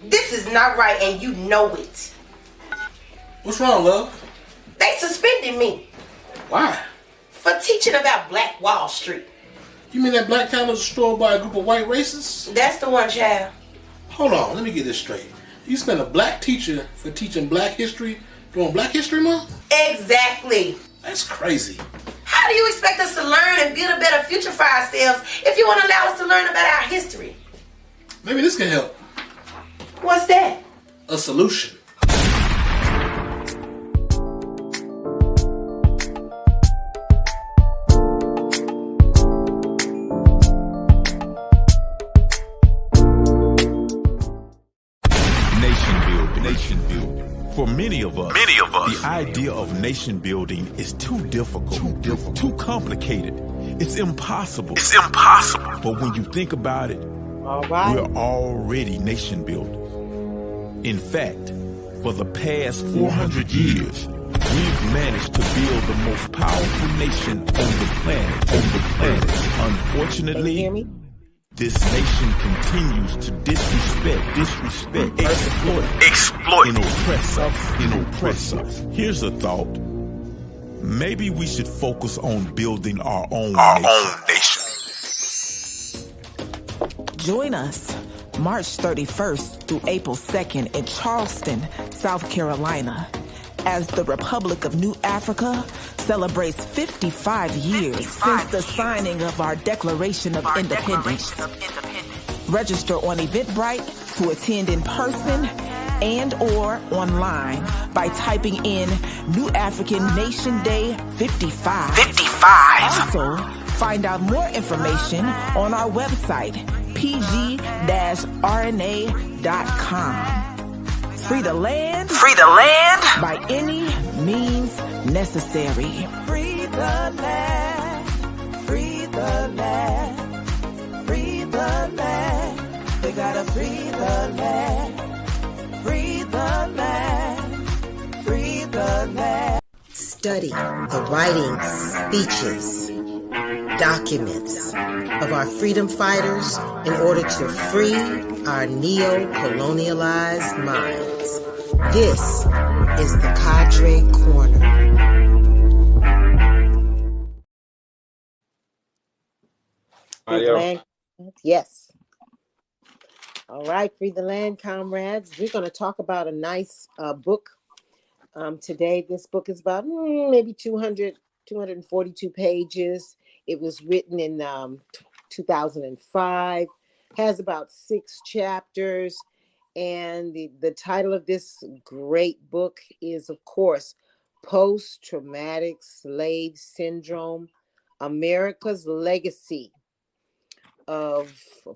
This is not right, and you know it. What's wrong, love? They suspended suspended me. Why? For teaching about Black Wall Street. You mean that black town was destroyed by a group of white racists? That's the one, child. Hold on, let me get this straight. You spent a black teacher for teaching black history during Black History Month? Exactly. That's crazy. How do you expect us to learn and build a better future for ourselves if you won't allow us to learn about our history? Maybe this can help. What's that? A solution. Nation building. For many of us, the idea of nation building is too difficult, too complicated. It's impossible. But when you think about it, we're already nation builders. In fact, for the past 400 years, we've managed to build the most powerful nation on the planet. Unfortunately, this nation continues to disrespect, exploit, and oppress us. Here's a thought. Maybe we should focus on building our own nation. Join us March 31st through April 2nd in Charleston, South Carolina, as the Republic of New Africa celebrates 55 years since the signing of our Declaration of Independence. Register on Eventbrite to attend in person and or online by typing in New African Nation Day 55. Also, find out more information on our website, pg-rna.com. Free the land by any means necessary. Free the land, free the land, free the land. They gotta free the land, free the land, free the land. Study the writings, speeches, documents of our freedom fighters in order to free our neo-colonialized minds. This is the Cadre Corner. Free the land. Yes. All right, free the land, comrades. We're going to talk about a nice book today. This book is about maybe 242 pages. It was written in 2005, has about 6 chapters. And the title of this great book is, of course, Post-Traumatic Slave Syndrome, America's Legacy of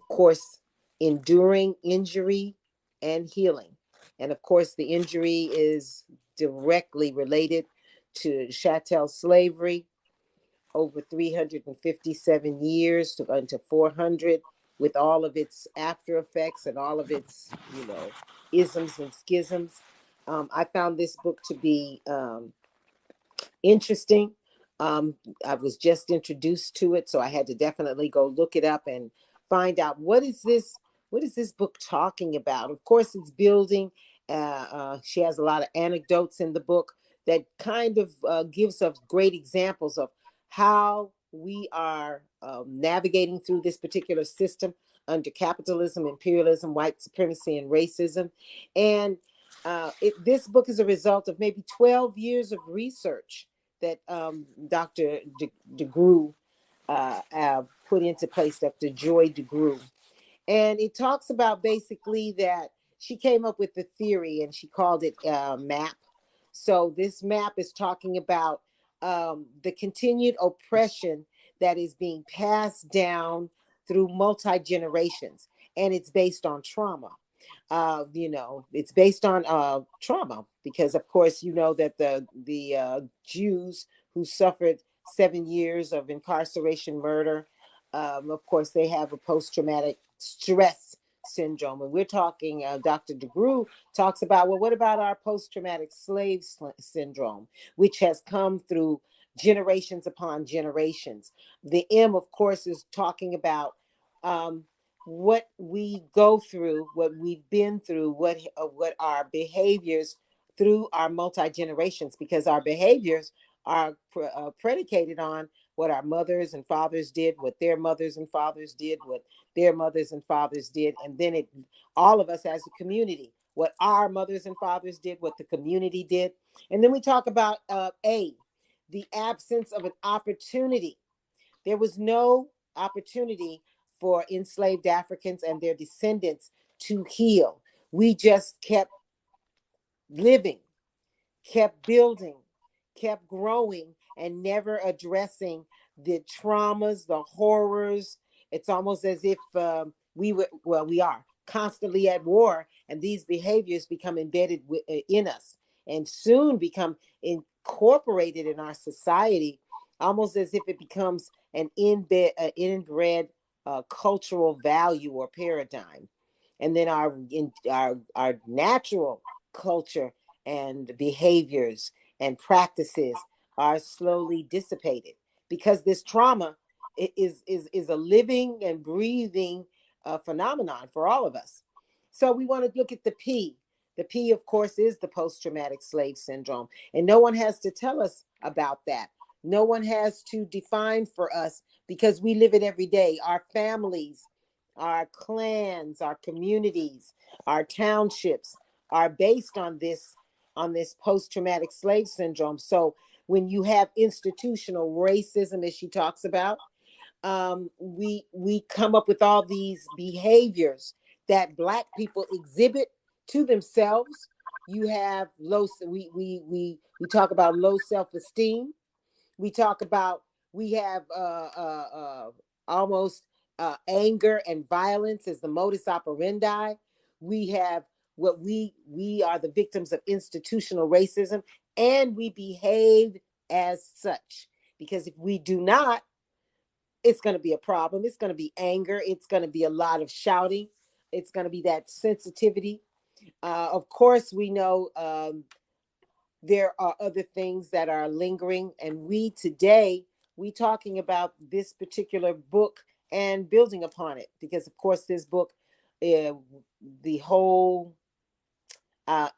course, Enduring Injury and Healing. And of course, the injury is directly related to chattel slavery, over 357 years to into 400, with all of its after effects and all of its, isms and schisms. I found this book to be interesting. I was just introduced to it, so I had to definitely go look it up and find out what is this book talking about. Of course, it's building. She has a lot of anecdotes in the book that kind of gives us great examples of how we are navigating through this particular system under capitalism, imperialism, white supremacy, and racism. And this book is a result of maybe 12 years of research that Dr. DeGruy put into place, Dr. Joy DeGruy. And it talks about basically that she came up with the theory and she called it MAP. So this MAP is talking about the continued oppression that is being passed down through multi-generations. And it's based on trauma. It's based on trauma because, of course, that the Jews who suffered 7 years of incarceration, murder, of course, they have a post-traumatic stress syndrome. And we're talking, Dr. DeGruy talks about, well, what about our post-traumatic slave syndrome, which has come through generations upon generations. The M, of course, is talking about what we go through, what we've been through, what our behaviors through our multi-generations, because our behaviors are predicated on what our mothers and fathers did, what their mothers and fathers did, what their mothers and fathers did, and then all of us as a community, what our mothers and fathers did, what the community did. And then we talk about the absence of an opportunity. There was no opportunity for enslaved Africans and their descendants to heal. We just kept living, kept building, kept growing, and never addressing the traumas, the horrors. It's almost as if we are constantly at war, and these behaviors become embedded in us and soon become incorporated in our society, almost as if it becomes an inbred cultural value or paradigm. And then our natural culture and behaviors and practices are slowly dissipated because this trauma is a living and breathing phenomenon for all of us. So we want to look at the P. The P, of course, is the post-traumatic slave syndrome. And no one has to tell us about that. No one has to define for us because we live it every day. Our families, our clans, our communities, our townships are based on this post-traumatic slave syndrome. So when you have institutional racism, as she talks about, we come up with all these behaviors that Black people exhibit to themselves. You have we talk about low self-esteem. We talk about we have almost anger and violence as the modus operandi. We have what we are the victims of institutional racism, and we behave as such. Because if we do not, it's going to be a problem. It's going to be anger. It's going to be a lot of shouting. It's going to be that sensitivity. Of course, we know there are other things that are lingering, and we talking about this particular book and building upon it, because of course this book, the whole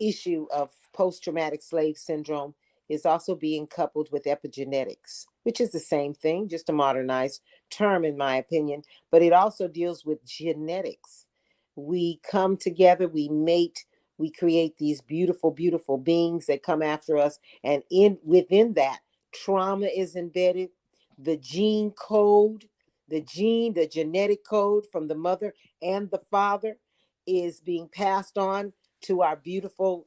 issue of post-traumatic slave syndrome is also being coupled with epigenetics, which is the same thing, just a modernized term in my opinion, but it also deals with genetics. We come together, we mate, we create these beautiful, beautiful beings that come after us. And within that, trauma is embedded. The gene code, the genetic code from the mother and the father is being passed on to our beautiful,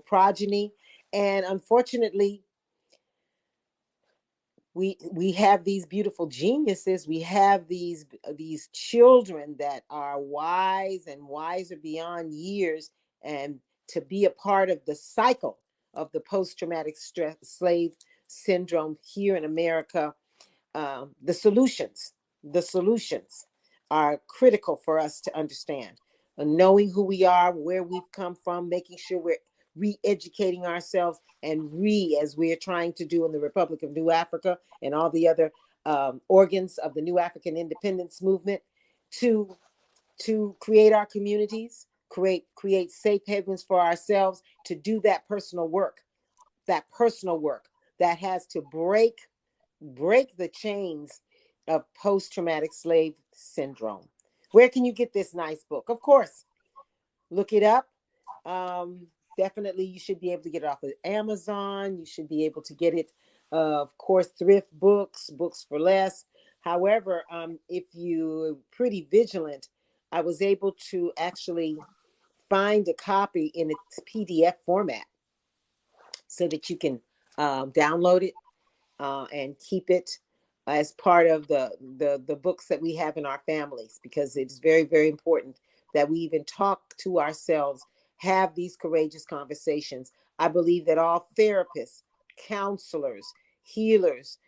progeny. And unfortunately, we have these beautiful geniuses. We have these children that are wise and wiser beyond years, and to be a part of the cycle of the post-traumatic slave syndrome here in America. The solutions are critical for us to understand. Knowing who we are, where we've come from, making sure we're re-educating ourselves, and as we're trying to do in the Republic of New Africa and all the other organs of the New African Independence Movement, to create our communities, create safe havens for ourselves, to do that personal work that has to break the chains of post-traumatic slave syndrome. Where can you get this nice book? Of course, look it up. Definitely, you should be able to get it off of Amazon. You should be able to get it, of course, thrift books for less. However, if you're pretty vigilant, I was able to actually find a copy in its PDF format so that you can download it and keep it as part of the books that we have in our families, because it's very, very important that we even talk to ourselves, have these courageous conversations. I believe that all therapists, counselors, healers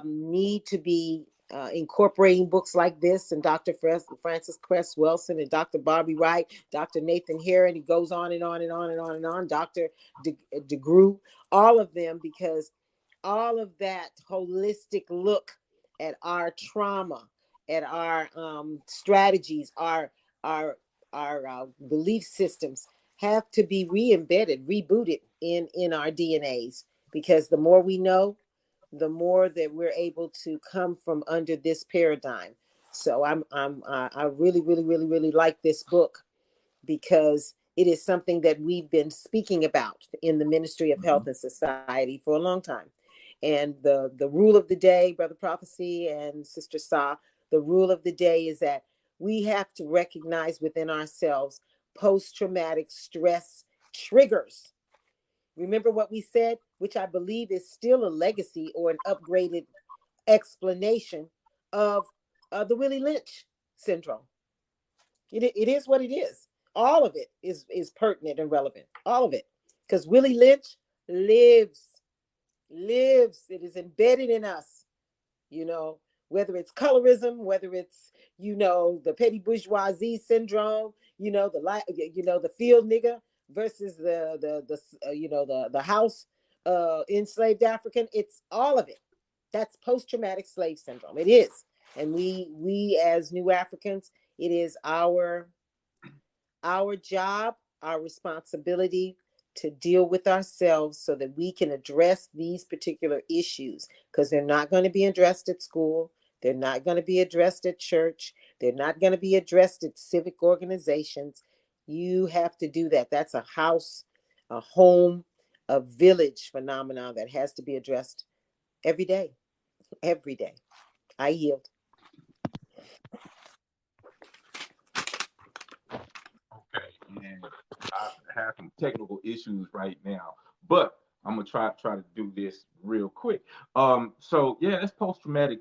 need to be incorporating books like this, and Dr. Frances Cress Welsing and Dr. Bobby Wright, Dr. Nathan Heron, it goes on and on and on and on and on, Dr. DeGroote, all of them, because all of that holistic look at our trauma, at our strategies, our belief systems have to be re-embedded, rebooted in our DNAs, because the more we know, the more that we're able to come from under this paradigm. So I really, really, really, really like this book, because it is something that we've been speaking about in the Ministry of Health and Society for a long time. And the rule of the day, Brother Prophecy and Sister Sa, the rule of the day is that we have to recognize within ourselves post-traumatic stress triggers. Remember what we said, which I believe is still a legacy or an upgraded explanation of the Willie Lynch syndrome. It is what it is. All of it is pertinent and relevant. All of it. Because Willie Lynch lives. It is embedded in us. Whether it's colorism, whether it's, the petty bourgeoisie syndrome, the field nigger versus the house enslaved African. It's all of it. That's post-traumatic slave syndrome. It is. And we as new Africans, it is our job, our responsibility to deal with ourselves so that we can address these particular issues, because they're not going to be addressed at school. They're not going to be addressed at church. They're not going to be addressed at civic organizations. You have to do that. That's a house, a home, a village phenomenon that has to be addressed every day. Every day. I yield. Okay, and I have some technical issues right now, but I'm gonna try to do this real quick. So yeah, that's post-traumatic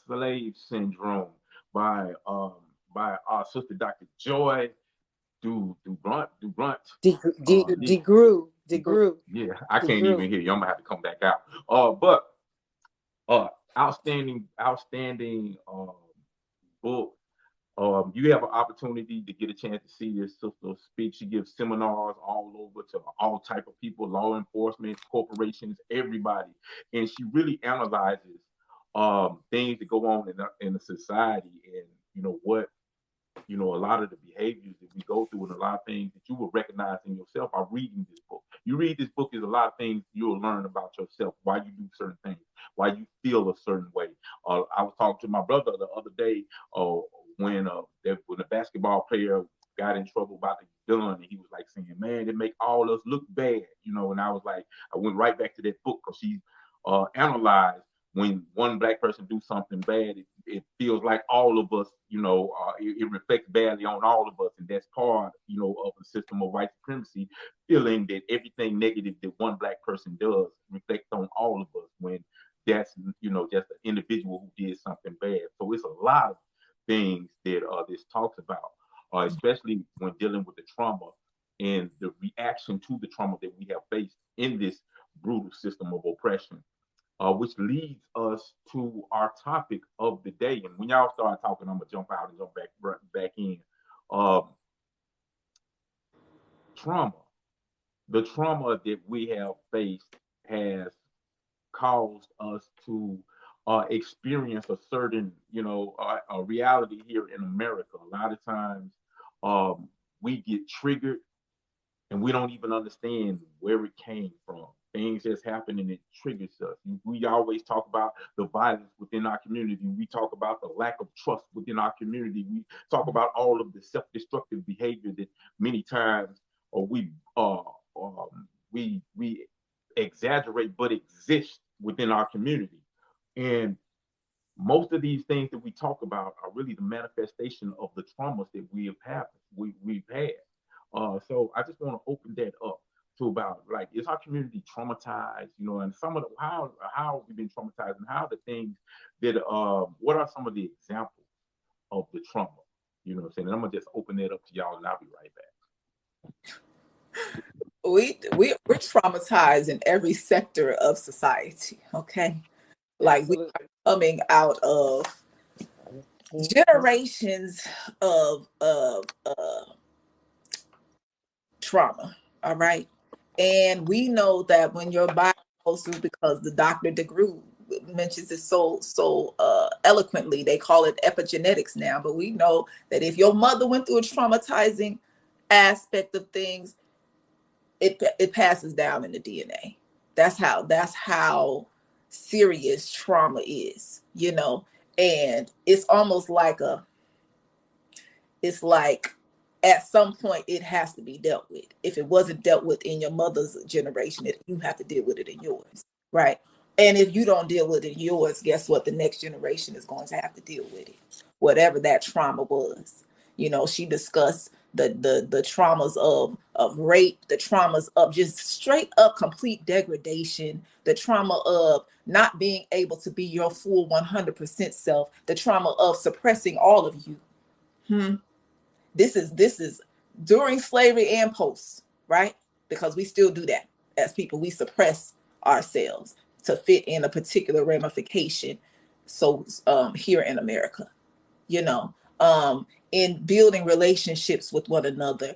slave syndrome by our sister Dr. Joy DuBrunt. DeGrew. Yeah, I can't even hear you. I'm gonna have to come back out. But outstanding book. You have an opportunity to get a chance to see this sister speak. She gives seminars all over to all type of people, law enforcement, corporations, everybody, and she really analyzes things that go on in the society, and what a lot of the behaviors that we go through, and a lot of things that you will recognize in yourself by reading this book. You read this book, is a lot of things you'll learn about yourself, why you do certain things, why you feel a certain way. I was talking to my brother the other day when the basketball player got in trouble about the gun, and he was like saying, man, it make all us look bad, and I was like, I went right back to that book, because she analyzed when one black person do something bad, it feels like all of us, it reflects badly on all of us. And that's part, of a system of white supremacy, feeling that everything negative that one black person does reflects on all of us, when that's, just an individual who did something bad. So it's a lot of things that this talks about, especially when dealing with the trauma and the reaction to the trauma that we have faced in this brutal system of oppression. Which leads us to our topic of the day. And when y'all start talking, I'm gonna jump out and jump back in. Trauma. The trauma that we have faced has caused us to experience a certain, a reality here in America. A lot of times, we get triggered, and we don't even understand where it came from. Things that's happening, it triggers us. We always talk about the violence within our community. We talk about the lack of trust within our community. We talk about all of the self-destructive behavior that many times we exaggerate but exist within our community. And most of these things that we talk about are really the manifestation of the traumas that we've had. So I just want to open that up to about, like, is our community traumatized, and some of the how have we been traumatized, and how the things that what are some of the examples of the trauma, what I'm saying? And I'm gonna just open that up to y'all, and I'll be right back. We're traumatized in every sector of society, okay? Like, Absolutely. we are coming out of generations of trauma, all right? And we know that when your body goes through, because the Dr. DeGrew mentions it so eloquently, they call it epigenetics now, but we know that if your mother went through a traumatizing aspect of things, it passes down in the DNA. That's how serious trauma is, you know. And it's almost like it's like at some point it has to be dealt with. If it wasn't dealt with in your mother's generation, you have to deal with it in yours, right? And if you don't deal with it in yours, guess what? The next generation is going to have to deal with it, whatever that trauma was. You know, she discussed the traumas of rape, the traumas of just straight up complete degradation, the trauma of not being able to be your full 100% self, the trauma of suppressing all of you. This is during slavery and post, right? Because we still do that as people. We suppress ourselves to fit in a particular ramification. So here in America, you know, in building relationships with one another,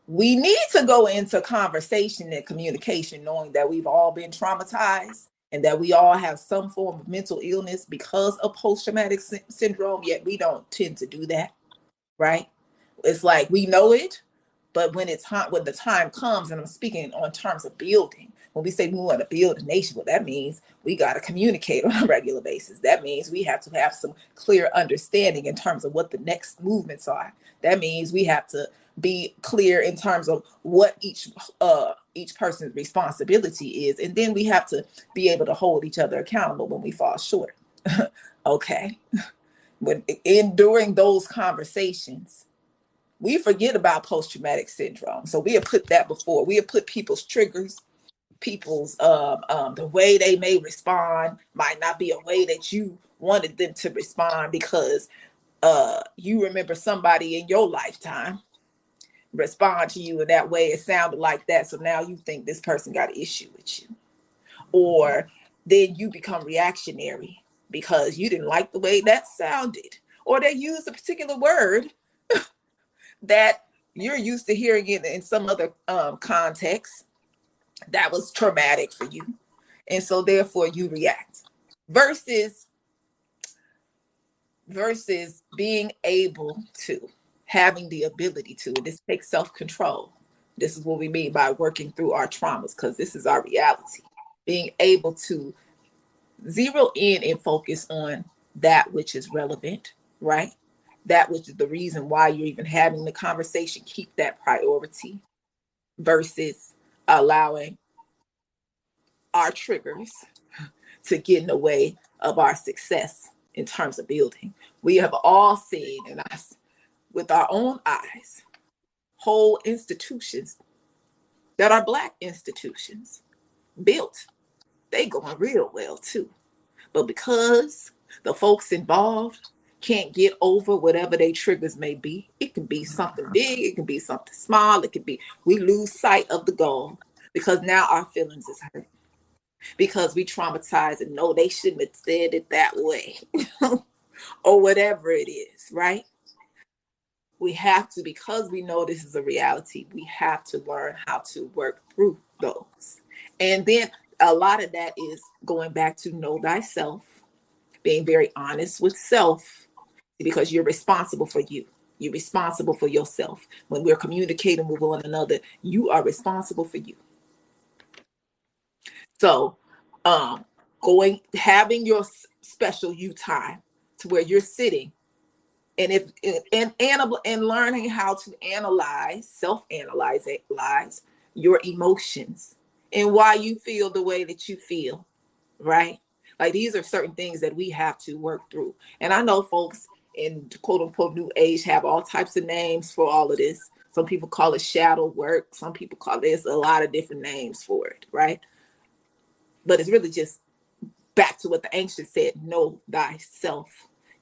we need to go into conversation and communication, knowing that we've all been traumatized and that we all have some form of mental illness because of post-traumatic syndrome, yet we don't tend to do that, right? It's like we know it, but when the time comes, and I'm speaking on terms of building, when we say we want to build a nation, well, that means we got to communicate on a regular basis. That means we have to have some clear understanding in terms of what the next movements are. That means we have to be clear in terms of what each person's responsibility is, and then we have to be able to hold each other accountable when we fall short. Okay, during those conversations, we forget about post-traumatic syndrome. So we have put that before. We have put people's triggers, people's the way they may respond might not be a way that you wanted them to respond, because you remember somebody in your lifetime respond to you in that way. It sounded like that, so now you think this person got an issue with you, or then you become reactionary because you didn't like the way that sounded, or they used a particular word that you're used to hearing it in some other context that was traumatic for you, and so therefore you react, versus being able to, having the ability to. This takes self-control. This is what we mean by working through our traumas, because this is our reality. Being able to zero in and focus on that which is relevant, right? That which is the reason why you're even having the conversation. Keep that priority, versus allowing our triggers to get in the way of our success in terms of building. We have all seen, and us with our own eyes, whole institutions that are Black institutions built. They going real well too. But because the folks involved can't get over whatever their triggers may be, it can be something big, it can be something small, it can be, we lose sight of the goal because now our feelings is hurt. Because we traumatize and know they shouldn't have said it that way or whatever it is, right? We have to, because we know this is a reality, we have to learn how to work through those. And then a lot of that is going back to know thyself, being very honest with self, because you're responsible for you. You're responsible for yourself. When we're communicating with one another, you are responsible for you. So having your special you time to where you're sitting and learning how to self-analyze your emotions and why you feel the way that you feel, right? Like, these are certain things that we have to work through. And I know folks in quote unquote new age have all types of names for all of this. Some people call it shadow work. Some people call there's a lot of different names for it, right? But it's really just back to what the ancient said, know thyself.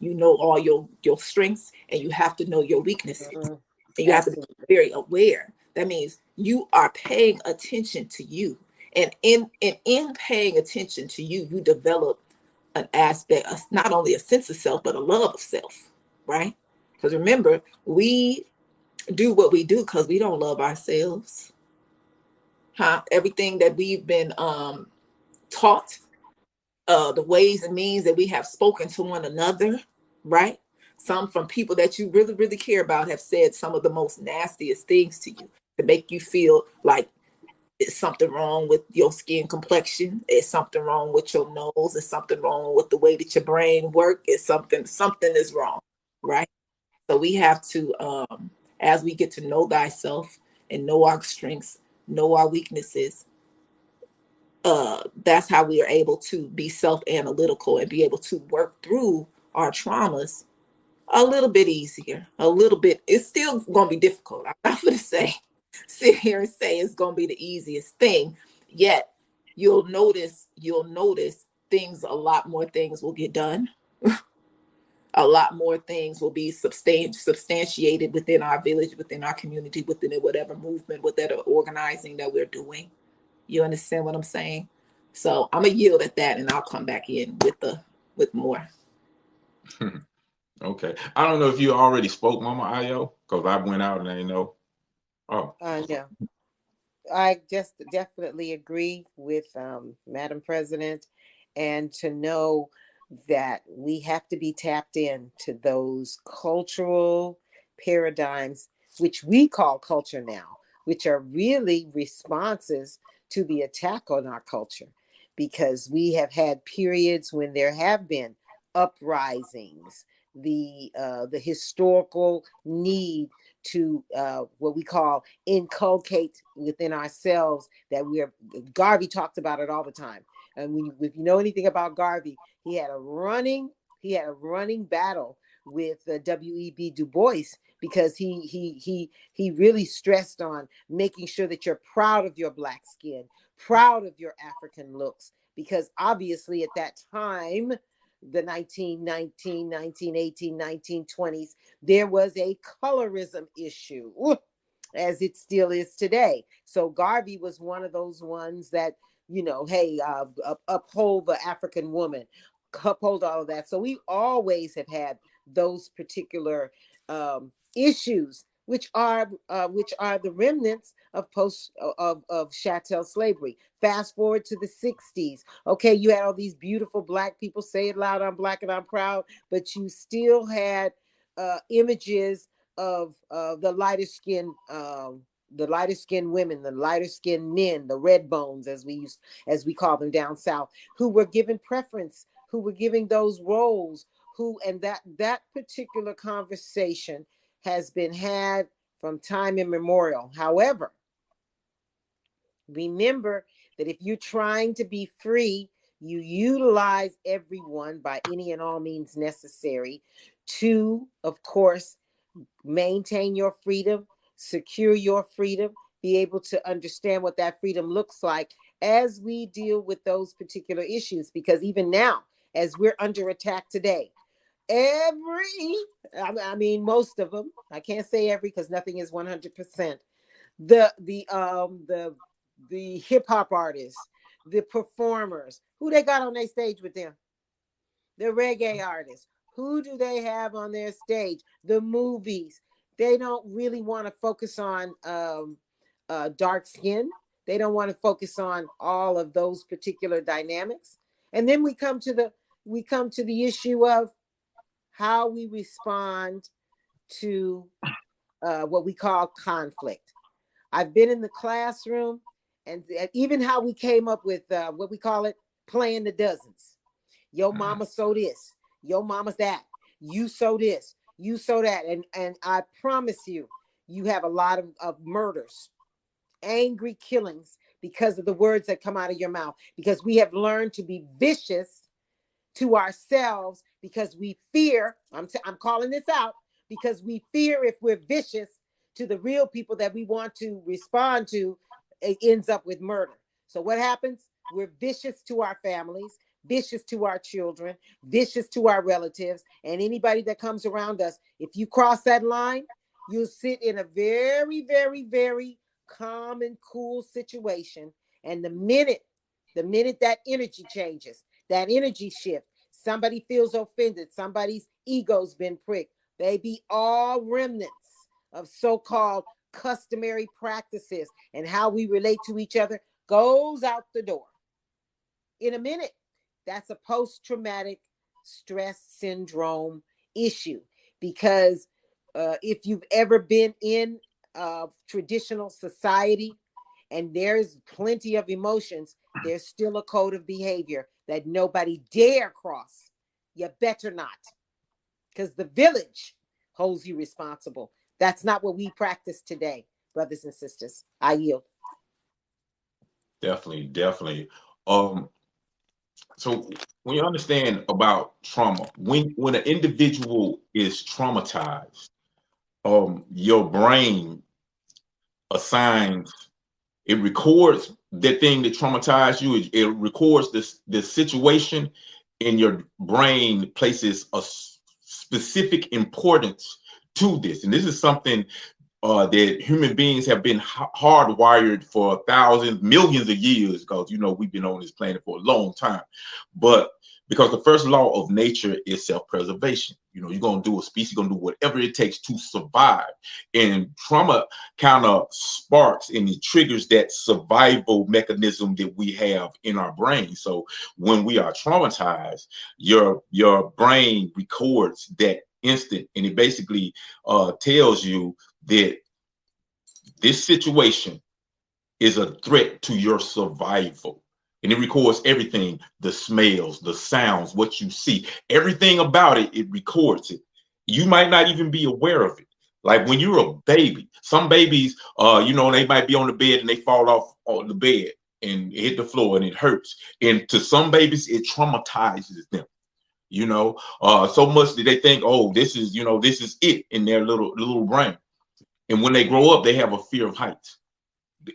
You know all your strengths, and you have to know your weaknesses. And you have to be very aware. That means you are paying attention to you. And in paying attention to you, you develop an aspect, not only a sense of self, but a love of self, right? Because remember, we do what we do because we don't love ourselves. Everything that we've been taught, the ways and means that we have spoken to one another, right? Some from people that you really, really care about have said some of the most nastiest things to you to make you feel like Is something wrong with your skin complexion? Is something wrong with your nose? Is something wrong with the way that your brain works? Is something is wrong, right? So we have to, as we get to know thyself and know our strengths, know our weaknesses, that's how we are able to be self-analytical and be able to work through our traumas a little bit easier, a little bit. It's still going to be difficult. I'm not going to sit here and say it's going to be the easiest thing. Yet you'll notice things, a lot more things will get done. A lot more things will be substantiated within our village, within our community, within whatever movement, whatever organizing that we're doing. You understand what I'm saying? So I'm gonna yield at that, and I'll come back in with more. Okay. I don't know if you already spoke, Mama Ayo, because I went out and I didn't know. Oh. Yeah. I just definitely agree with Madam President, and to know that we have to be tapped into those cultural paradigms, which we call culture now, which are really responses to the attack on our culture, because we have had periods when there have been uprisings, the historical need to what we call inculcate within ourselves that we're. Garvey talked about it all the time, and if you know anything about Garvey, he had a running battle with W.E.B. Du Bois, because he really stressed on making sure that you're proud of your Black skin, proud of your African looks, because obviously at that time, the 1919, 1918, 1920s, there was a colorism issue, as it still is today. So Garvey was one of those ones that, hey, uphold the African woman, uphold all of that. So we always have had those particular issues, which are the remnants of chattel slavery. Fast forward to the 60s. Okay, you had all these beautiful Black people, say it loud, I'm Black and I'm proud, but you still had images of the lighter skinned women, the lighter skinned men, the red bones, as we call them down south, who were given preference, who were giving those roles, and that particular conversation has been had from time immemorial. However, remember that if you're trying to be free, you utilize everyone by any and all means necessary to, of course, maintain your freedom, secure your freedom, be able to understand what that freedom looks like as we deal with those particular issues. Because even now, as we're under attack today, most of them, I can't say every because nothing is 100%. The hip hop artists, the performers, who they got on their stage with them? The reggae artists, who do they have on their stage? The movies. They don't really want to focus on dark skin. They don't want to focus on all of those particular dynamics. And then we come to the issue of how we respond to what we call conflict. I've been in the classroom, and even how we came up with what we call it, playing the dozens. Yo mama so this, yo mama's that, you so this, you so that. And I promise you, you have a lot of murders, angry killings, because of the words that come out of your mouth, because we have learned to be vicious to ourselves, because we fear, I'm calling this out, because we fear if we're vicious to the real people that we want to respond to, it ends up with murder. So what happens? We're vicious to our families, vicious to our children, vicious to our relatives, and anybody that comes around us. If you cross that line, you'll sit in a very, very, very calm and cool situation. And the minute that energy changes, that energy shift, somebody feels offended, somebody's ego's been pricked, they be all remnants of so-called customary practices, and how we relate to each other goes out the door in a minute. That's a post-traumatic stress syndrome issue, because if you've ever been in traditional society and there's plenty of emotions, there's still a code of behavior that nobody dare cross. You better not, because the village holds you responsible. That's not what we practice today, brothers and sisters. I yield. Definitely, definitely. So when you understand about trauma, when an individual is traumatized, your brain assigns, it records that thing that traumatized you. It records this situation, and your brain places a specific importance to this. And this is something that human beings have been hardwired for thousands, millions of years, because we've been on this planet for a long time. But because the first law of nature is self-preservation, you're going to do a species, going to do whatever it takes to survive. And trauma kind of sparks and it triggers that survival mechanism that we have in our brain. So when we are traumatized, your brain records that instant, and it basically tells you that this situation is a threat to your survival. And it records everything, the smells, the sounds, what you see, everything about it, it records it. You might not even be aware of it. Like when you're a baby, some babies, they might be on the bed and they fall off on the bed and hit the floor and it hurts. And to some babies, it traumatizes them. So much that they think, oh, this is it in their little brain. And when they grow up, they have a fear of heights.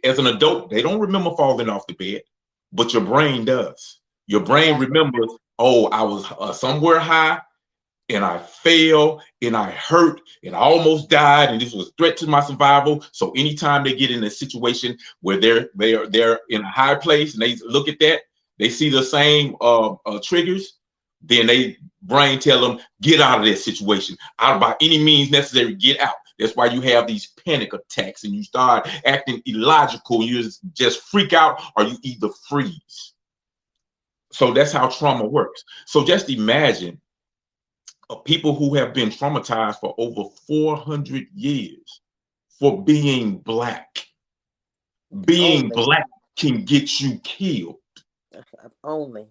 As an adult, they don't remember falling off the bed, but your brain does. Your brain remembers, oh, I was somewhere high and I fell and I hurt and I almost died and this was a threat to my survival. So anytime they get in a situation where they're in a high place and they look at that, they see the same triggers, then they brain tell them, get out of that situation. Out by any means necessary, get out. That's why you have these panic attacks and you start acting illogical. You just freak out or you either freeze. So that's how trauma works. So just imagine people who have been traumatized for over 400 years for being Black. Being Black can get you killed. Only.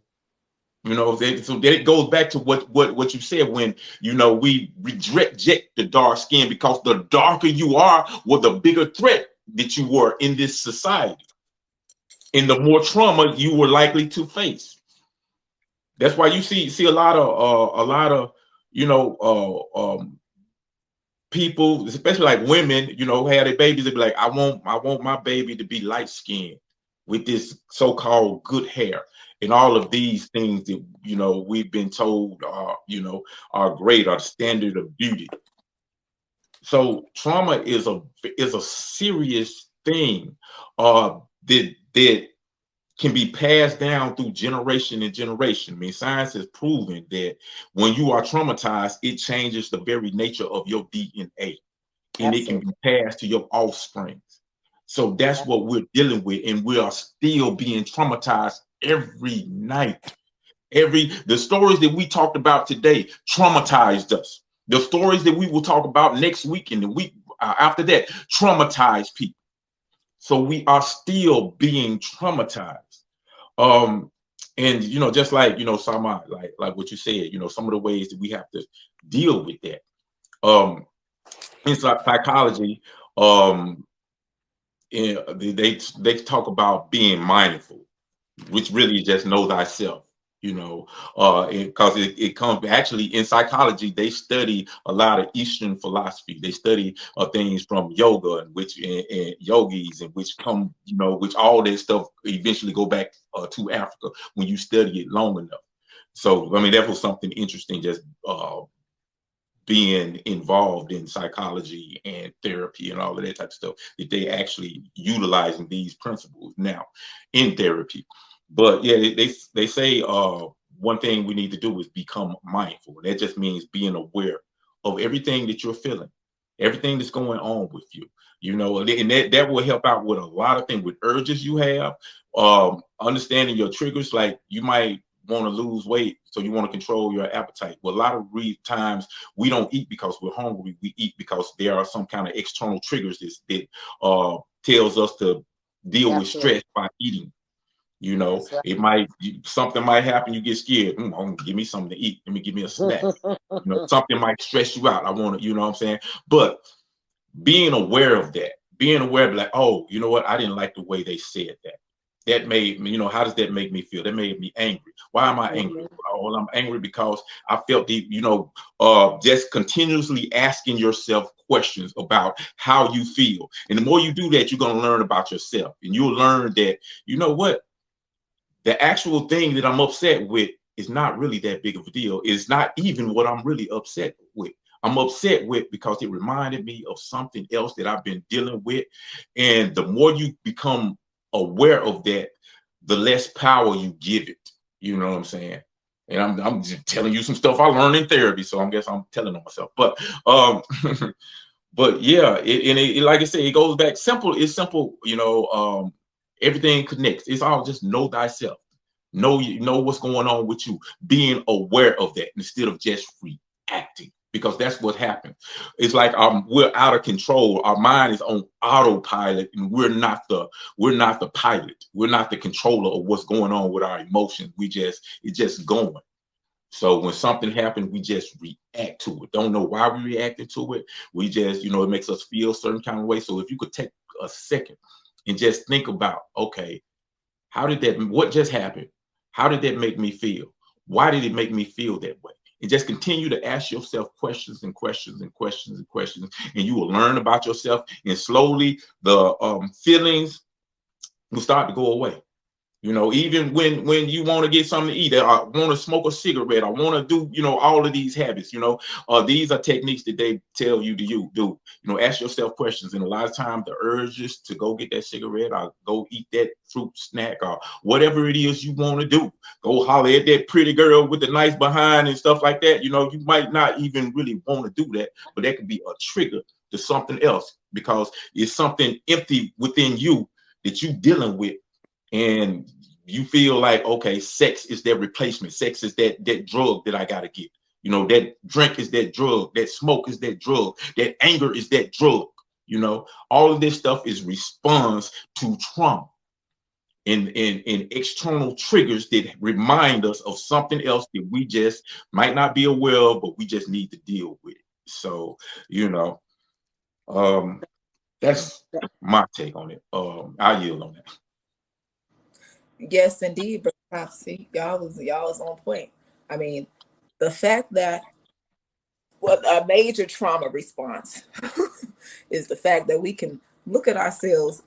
So that goes back to what you said when, we reject the dark skin, because the darker you are, well, the bigger threat that you were in this society. And the more trauma you were likely to face. That's why you see a lot of people, especially like women, have their babies, they be like, I want my baby to be light skinned with this so-called good hair. And all of these things that, we've been told are great, are standard of beauty. So trauma is a serious thing that can be passed down through generation and generation. I mean, science has proven that when you are traumatized, it changes the very nature of your DNA. And Absolutely. It can be passed to your offspring. So that's what we're dealing with. And we are still being traumatized every night. The stories that we talked about today traumatized us. The stories that we will talk about next week and the week after that traumatize people. So we are still being traumatized. And just like Sama, like what you said, some of the ways that we have to deal with that. In psychology, they talk about being mindful, which really just know thyself, because it comes actually in psychology. They study a lot of Eastern philosophy. They study things from yoga and yogis, and which come, which all that stuff eventually go back to Africa when you study it long enough. So, I mean, that was something interesting, just being involved in psychology and therapy and all of that type of stuff, that they actually utilizing these principles now in therapy. But yeah, they say one thing we need to do is become mindful. That just means being aware of everything that you're feeling, everything that's going on with you, and that will help out with a lot of things, with urges you have, understanding your triggers. Like you might want to lose weight, so you want to control your appetite. Well, a lot of times we don't eat because we're hungry. We eat because there are some kind of external triggers that tells us to deal with Absolutely. stress by eating. You know, That's right. it might, something might happen, you get scared. Give me something to eat. Let me give me a snack. You know, something might stress you out. I want to, you know what I'm saying? But being aware of that, being aware of like, oh, you know what? I didn't like the way they said that. That made me, you know, how does that make me feel? That made me angry. Why am I angry? Well, I'm angry because I felt the, you know, just continuously asking yourself questions about how you feel. And the more you do that, you're going to learn about yourself. And you'll learn that, you know what? The actual thing that I'm upset with is not really that big of a deal. It's not even what I'm really upset with. I'm upset with because it reminded me of something else that I've been dealing with. And the more you become aware of that, the less power you give it. You know what I'm saying? And I'm just telling you some stuff I learned in therapy, so I guess I'm telling on myself. But but yeah, it like I said, it goes back simple. It's simple, you know. Everything connects. It's all just know thyself. Know what's going on with you. Being aware of that instead of just reacting, because that's what happens. It's like we're out of control. Our mind is on autopilot, and we're not the pilot. We're not the controller of what's going on with our emotions. It's just going. So when something happens, we just react to it. Don't know why we reacted to it. We just, you know, it makes us feel a certain kind of way. So if you could take a second and just think about, okay, what just happened? How did that make me feel? Why did it make me feel that way? And just continue to ask yourself questions and questions and questions and questions, and you will learn about yourself. And slowly the feelings will start to go away. You know, even when you want to get something to eat, I want to smoke a cigarette, I want to do, you know, all of these habits, you know, these are techniques that they tell you to do. You know, ask yourself questions. And a lot of times the urges to go get that cigarette or go eat that fruit snack or whatever it is you want to do, go holler at that pretty girl with the nice behind and stuff like that. You know, you might not even really want to do that, but that could be a trigger to something else, because it's something empty within you that you dealing with. And you feel like, okay, sex is that replacement. Sex is that drug that I got to get. You know, that drink is that drug. That smoke is that drug. That anger is that drug. You know, all of this stuff is response to trauma and external triggers that remind us of something else that we just might not be aware of, but we just need to deal with it. So, you know, that's my take on it. I yield on that. Yes, indeed, Brother Prophecy. Y'all is on point. I mean, the fact that a major trauma response is the fact that we can look at ourselves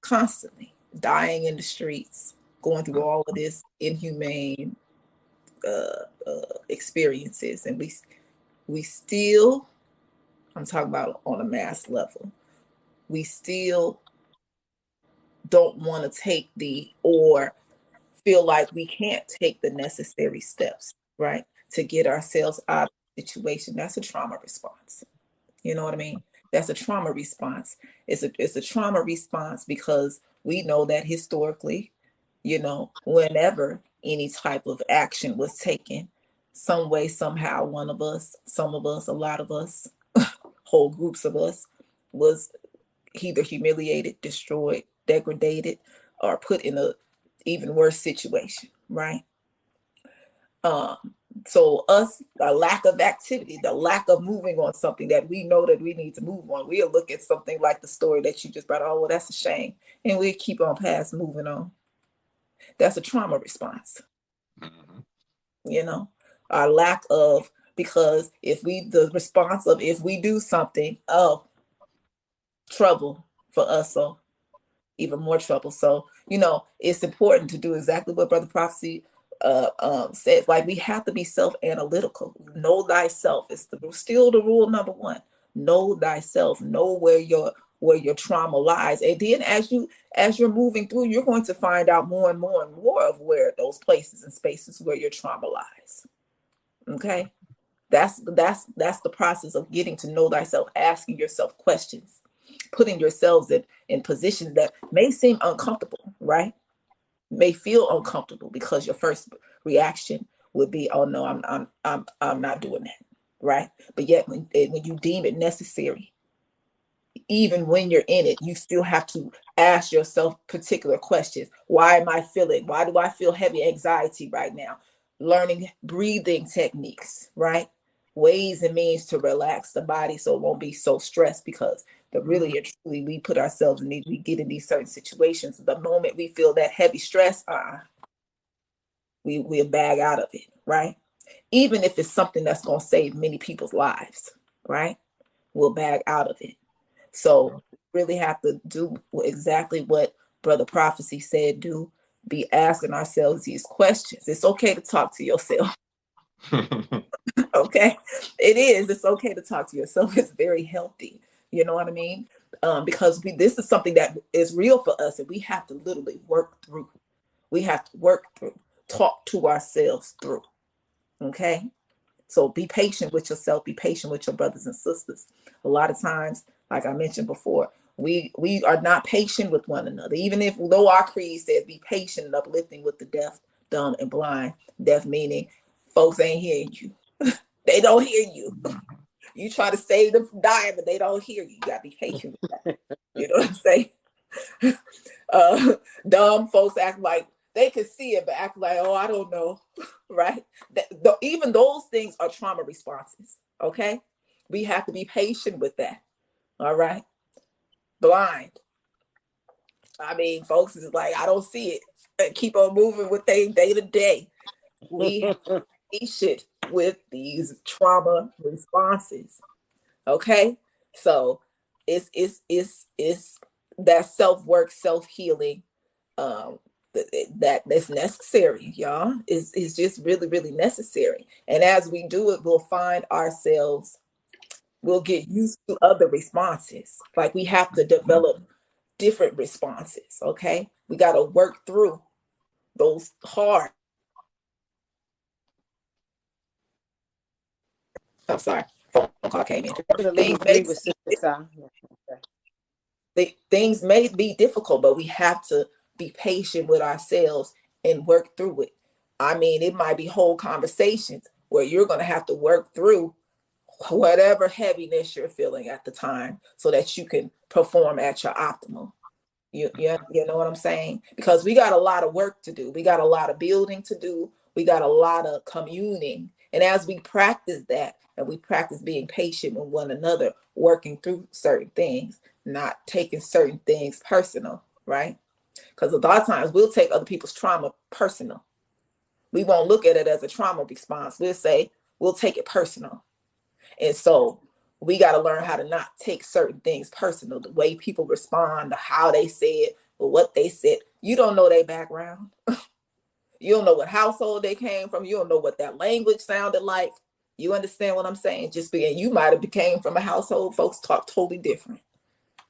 constantly dying in the streets, going through all of this inhumane experiences, and we still, I'm talking about on a mass level, we still don't want to take or feel like we can't take the necessary steps, right, to get ourselves out of the situation. That's a trauma response. You know what I mean? That's a trauma response. It's a trauma response because we know that historically, you know, whenever any type of action was taken, some way, somehow, one of us, some of us, a lot of us, whole groups of us, was either humiliated, destroyed, degraded, or put in a even worse situation, right? So a lack of activity, the lack of moving on something that we know that we need to move on, we'll look at something like the story that you just brought, oh, well, that's a shame. And we keep on past moving on. That's a trauma response. Mm-hmm. You know, our lack of, because if we do something, oh, trouble for us, so even more trouble. So, you know, it's important to do exactly what Brother Prophecy says. Like, we have to be self-analytical. Know thyself. It's still the rule number one. Know thyself. Know where your trauma lies. And then as you're moving through, you're going to find out more and more and more of where those places and spaces where your trauma lies. Okay? That's the process of getting to know thyself, asking yourself questions, putting yourselves in positions that may seem uncomfortable, right? May feel uncomfortable because your first reaction would be, oh no, I'm not doing that, right? But yet when you deem it necessary, even when you're in it, you still have to ask yourself particular questions. Why am I feeling? Why do I feel heavy anxiety right now? Learning breathing techniques, right? Ways and means to relax the body so it won't be so stressed, because the really and truly we put ourselves in these, we get in these certain situations. The moment we feel that heavy stress, we'll bag out of it, right? Even if it's something that's going to save many people's lives, right? We'll bag out of it. So really have to do exactly what Brother Prophecy said, do. Be asking ourselves these questions. It's okay to talk to yourself. Okay? It is. It's okay to talk to yourself. It's very healthy. You know what I mean? Because this is something that is real for us, and we have to literally work through. We have to work through, talk to ourselves through. Okay? So be patient with yourself, be patient with your brothers and sisters. A lot of times, like I mentioned before, we are not patient with one another. Even if, though our creed says be patient and uplifting with the deaf, dumb, and blind. Deaf meaning folks ain't hearing you. They don't hear you. You try to save them from dying, but they don't hear you. You gotta be patient with that. You know what I'm saying? Dumb folks act like they can see it, but act like, oh, I don't know, right? Even those things are trauma responses, okay? We have to be patient with that, all right? Blind. I mean, folks is like, I don't see it. And keep on moving with their day to day. We have to be patient with these trauma responses, okay? So it's that self-work, self-healing, that's necessary, y'all. Is just really, really necessary. And as we do it, we'll find ourselves, we'll get used to other responses. Like we have to develop different responses. Okay, we got to work through those hard. I'm sorry, phone call came in. Definitely agree with Sister Sa. Things may be difficult, but we have to be patient with ourselves and work through it. I mean, it might be whole conversations where you're going to have to work through whatever heaviness you're feeling at the time so that you can perform at your optimal. You know what I'm saying? Because we got a lot of work to do. We got a lot of building to do. We got a lot of communing. And as we practice that, and we practice being patient with one another, working through certain things, not taking certain things personal, right? Because a lot of times we'll take other people's trauma personal. We won't look at it as a trauma response. We'll take it personal. And so we got to learn how to not take certain things personal. The way people respond, how they say it, or what they said. You don't know their background. You don't know what household they came from. You don't know what that language sounded like. You understand what I'm saying? You might have came from a household folks talk totally different,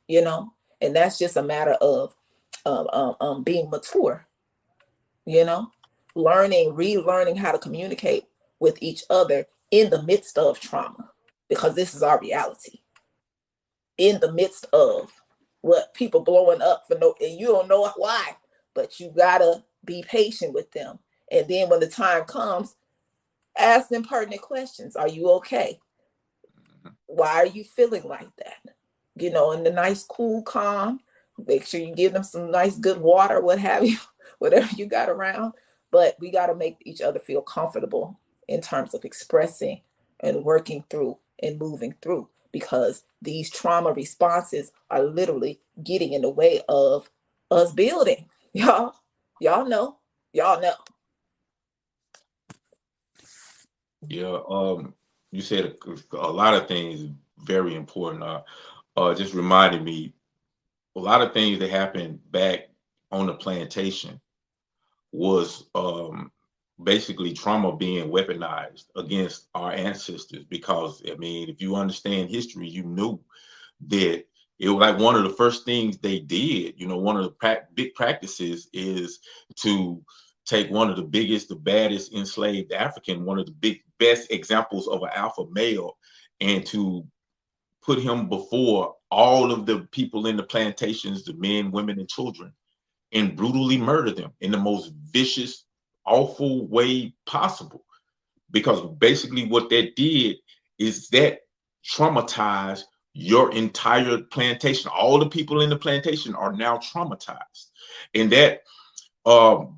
you know? And that's just a matter of being mature, you know? Relearning how to communicate with each other in the midst of trauma, because this is our reality. In the midst of what people blowing up for and you don't know why, but you gotta be patient with them. And then when the time comes, ask them pertinent questions. Are you okay? Why are you feeling like that? You know, in the nice, cool, calm. Make sure you give them some nice, good water, what have you, whatever you got around. But we got to make each other feel comfortable in terms of expressing and working through and moving through, because these trauma responses are literally getting in the way of us building. Y'all know. Yeah, you said a lot of things very important. Just reminded me a lot of things that happened back on the plantation was basically trauma being weaponized against our ancestors. Because I mean, if you understand history, you knew that it was like one of the first things they did. You know, one of the big practices is to take one of the biggest, the baddest enslaved African, one of the best examples of an alpha male, and to put him before all of the people in the plantations, the men, women, and children, and brutally murder them in the most vicious, awful way possible. Because basically what that did is that traumatized your entire plantation, all the people in the plantation are now traumatized. And that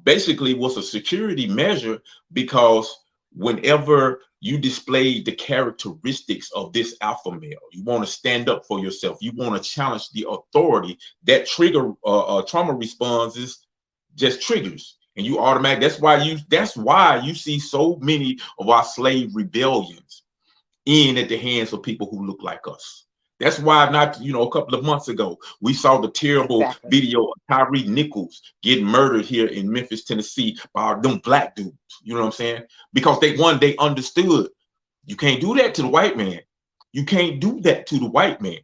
basically was a security measure, because whenever you display the characteristics of this alpha male, you want to stand up for yourself, you want to challenge the authority, that trigger trauma responses just triggers, and you automatic. That's why you see so many of our slave rebellions at the hands of people who look like us. That's why, not, a couple of months ago, we saw the terrible video of Tyree Nichols getting murdered here in Memphis, Tennessee by them black dudes. You know what I'm saying? Because they understood, you can't do that to the white man. You can't do that to the white man,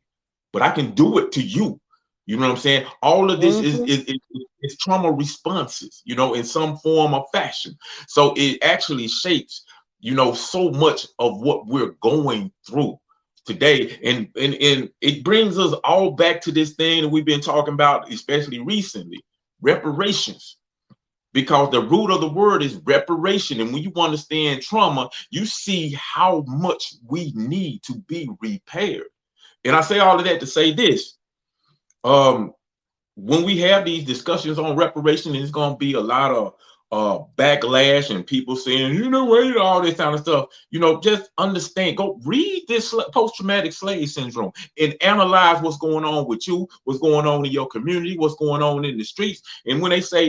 but I can do it to you. You know what I'm saying? All of this is trauma responses, in some form or fashion. So it actually shapes, so much of what we're going through today. And it brings us all back to this thing that we've been talking about, especially recently, reparations. Because the root of the word is reparation. And when you understand trauma, you see how much we need to be repaired. And I say all of that to say this. When we have these discussions on reparation, it's going to be a lot of backlash and people saying, all this kind of stuff. Just understand, go read this post-traumatic slave syndrome and analyze what's going on with you, what's going on in your community, what's going on in the streets. And when they say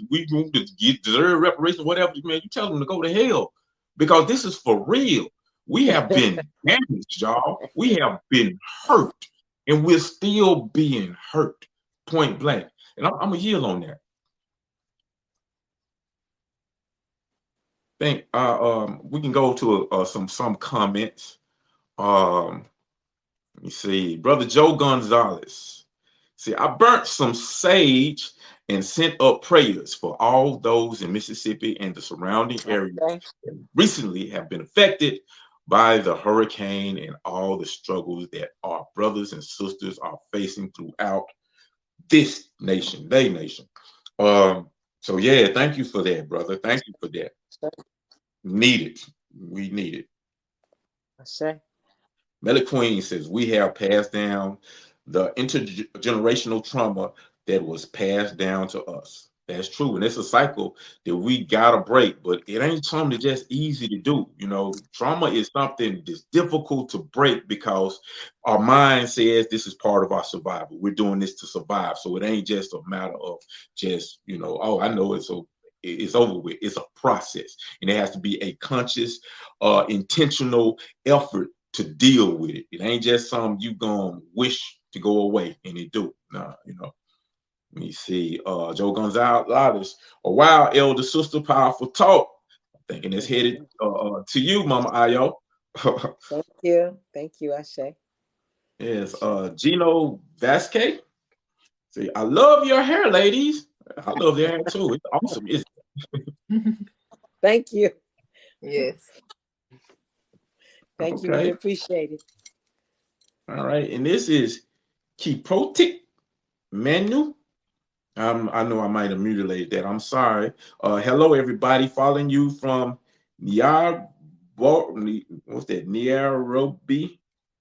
we deserve reparations, whatever, man, you tell them to go to hell, because this is for real. We have been damaged, y'all. We have been hurt, and we're still being hurt, point blank. And I'm gonna yield on that. Think we can go to some comments. Let me see. Brother Joe Gonzalez. See, I burnt some sage and sent up prayers for all those in Mississippi and the surrounding areas that recently have been affected by the hurricane and all the struggles that our brothers and sisters are facing throughout this nation, the nation. So yeah, thank you for that, brother. Thank you for that. Need it. We need it. Sure. Melly Queen says we have passed down the intergenerational trauma that was passed down to us. That's true, and it's a cycle that we gotta break. But it ain't something that's just easy to do. Trauma is something that's difficult to break because our mind says this is part of our survival. We're doing this to survive, so it ain't just a matter of just oh, I know it's over with. It's a process, and it has to be a conscious, intentional effort to deal with it. It ain't just something you gonna wish to go away and it do. Nah, Let me see. Joe Gonzalez, a wild elder sister, powerful talk. I'm thinking it's headed to you, Mama Ayo. Thank you, Ashe. Yes, Gino Vasquez. See, I love your hair, ladies. I love their hair too. It's awesome, isn't it? Thank you. Yes. Thank you. We appreciate it. All right, and this is Kiprotic Manu. I know I might have mutilated that. I'm sorry. Hello, everybody. Following you from Nairobi,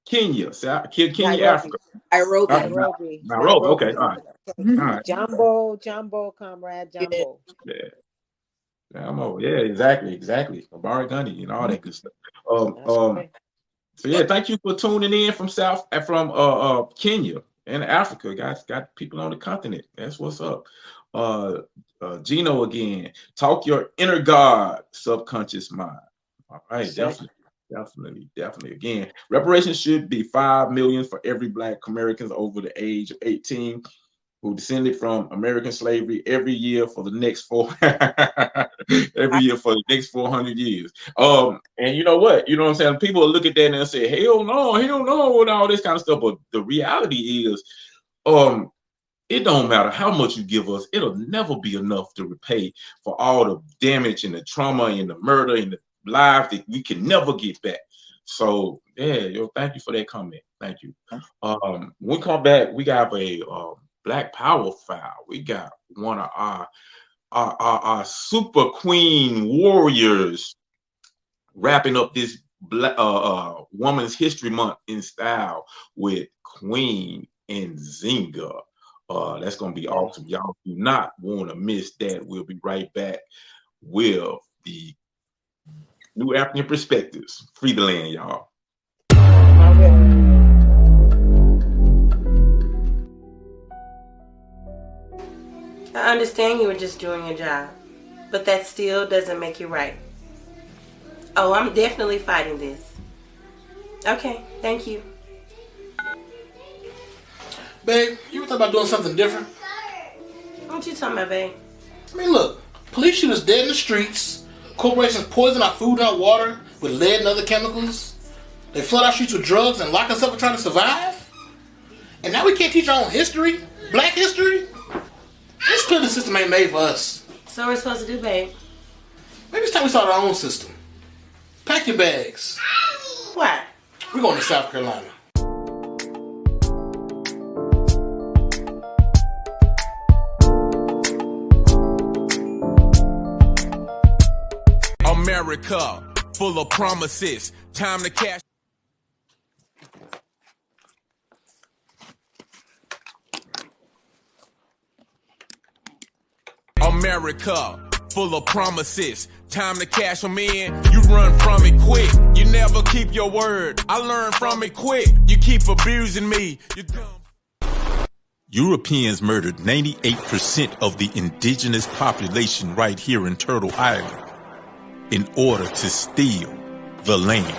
Kenya. Kenya, Africa. Nairobi. Okay. All right. Jumbo, comrade, Jumbo. Yeah. Yeah, exactly. Abari Gunny and all that good stuff. So yeah, thank you for tuning in from Kenya and Africa. Guys, got people on the continent. That's what's up. Gino again. Talk your inner God, subconscious mind. All right, definitely. Again, reparations should be $5 million for every Black Americans over the age of 18 who descended from American slavery every year for the next 400 years. And you know what? You know what I'm saying? People will look at that and say, hell no, and all this kind of stuff. But the reality is, it don't matter how much you give us, it'll never be enough to repay for all the damage and the trauma and the murder and the lives that we can never get back. So yeah, thank you for that comment. Thank you. When we come back, we got a Black Power file. We got one of our super queen warriors wrapping up this Women's History Month in style with Queen Nzinga. That's going to be awesome. Y'all do not want to miss that. We'll be right back with the New African Perspectives. Free the land, y'all. I understand you were just doing your job, but that still doesn't make you right. Oh, I'm definitely fighting this. Okay, thank you. Babe, you ever thought about doing something different? What you talking about, babe? I mean, look, police shoot us dead in the streets. Corporations poison our food and our water with lead and other chemicals. They flood our streets with drugs and lock us up for trying to survive. And now we can't teach our own history, black history. It's clear the system ain't made for us. So what we're supposed to do, babe? Maybe it's time we start our own system. Pack your bags. Why? We're going to South Carolina. America, full of promises. Time to cash. America, full of promises. Time to cash them in. You run from it quick. You never keep your word. I learned from it quick. You keep abusing me. You dumb. Europeans murdered 98% of the indigenous population right here in Turtle Island in order to steal the land.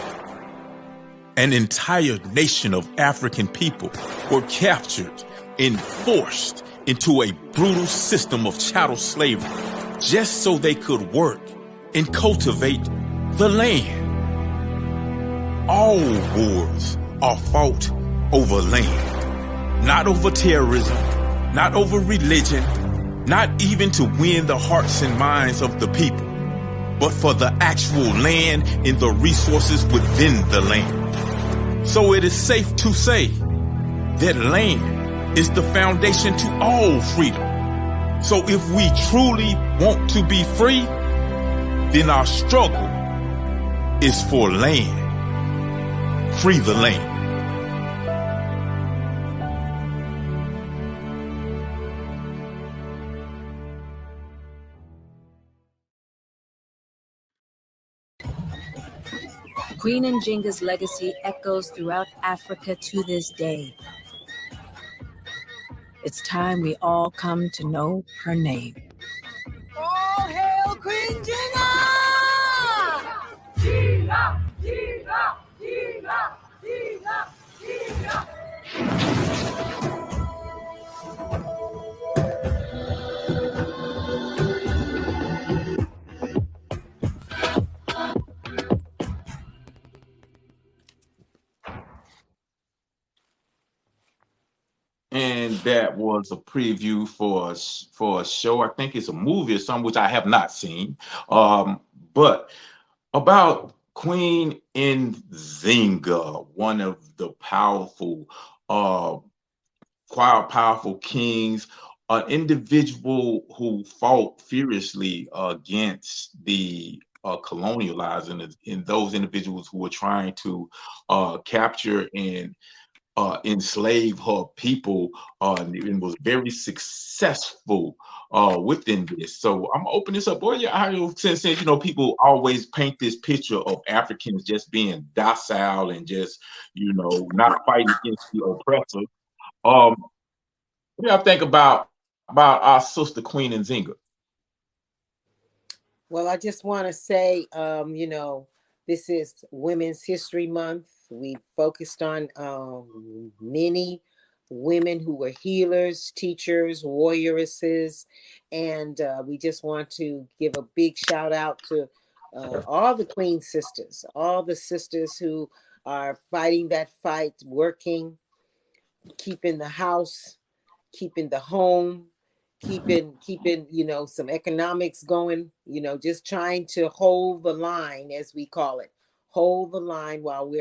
An entire nation of African people were captured and forced into a brutal system of chattel slavery just so they could work and cultivate the land. All wars are fought over land, not over terrorism, not over religion, not even to win the hearts and minds of the people, but for the actual land and the resources within the land. So it is safe to say that land is the foundation to all freedom. So if we truly want to be free, then our struggle is for land. Free the land. Queen Nzinga's legacy echoes throughout Africa to this day. It's time we all come to know her name. All hail Queen Nzinga! Nzinga! Nzinga! Nzinga! Nzinga! Nzinga! And that was a preview for a show. I think it's a movie or something, which I have not seen. But about Queen Nzinga, one of the powerful kings, an individual who fought furiously against the colonializers and those individuals who were trying to capture and enslave her people, and was very successful within this. So I'm gonna open this up. Boy, yeah, since people always paint this picture of Africans just being docile and just not fighting against the oppressor. What do y'all think about our sister Queen Nzinga? Well, I just want to say, this is Women's History Month. We focused on many women who were healers, teachers, warrioresses, and we just want to give a big shout out to all the Queen sisters, all the sisters who are fighting that fight, working, keeping the house, keeping the home, keeping some economics going, just trying to hold the line, as we call it. Hold the line while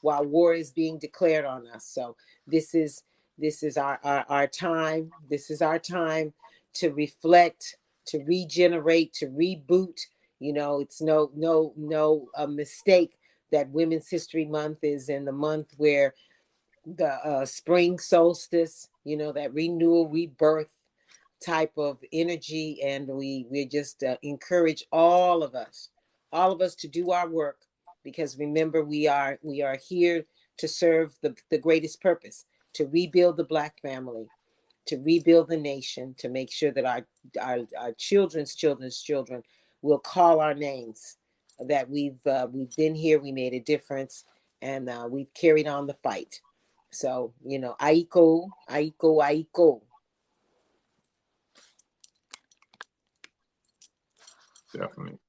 while war is being declared on us. So this is our time. This is our time to reflect, to regenerate, to reboot. It's no mistake that Women's History Month is in the month where the spring solstice, that renewal, rebirth type of energy, and we just encourage all of us to do our work, because remember, we are here to serve the greatest purpose, to rebuild the Black family, to rebuild the nation, to make sure that our children's children will call our names, that we've been here, we made a difference, and we've carried on the fight. So, Aiko, Aiko, Aiko. Definitely.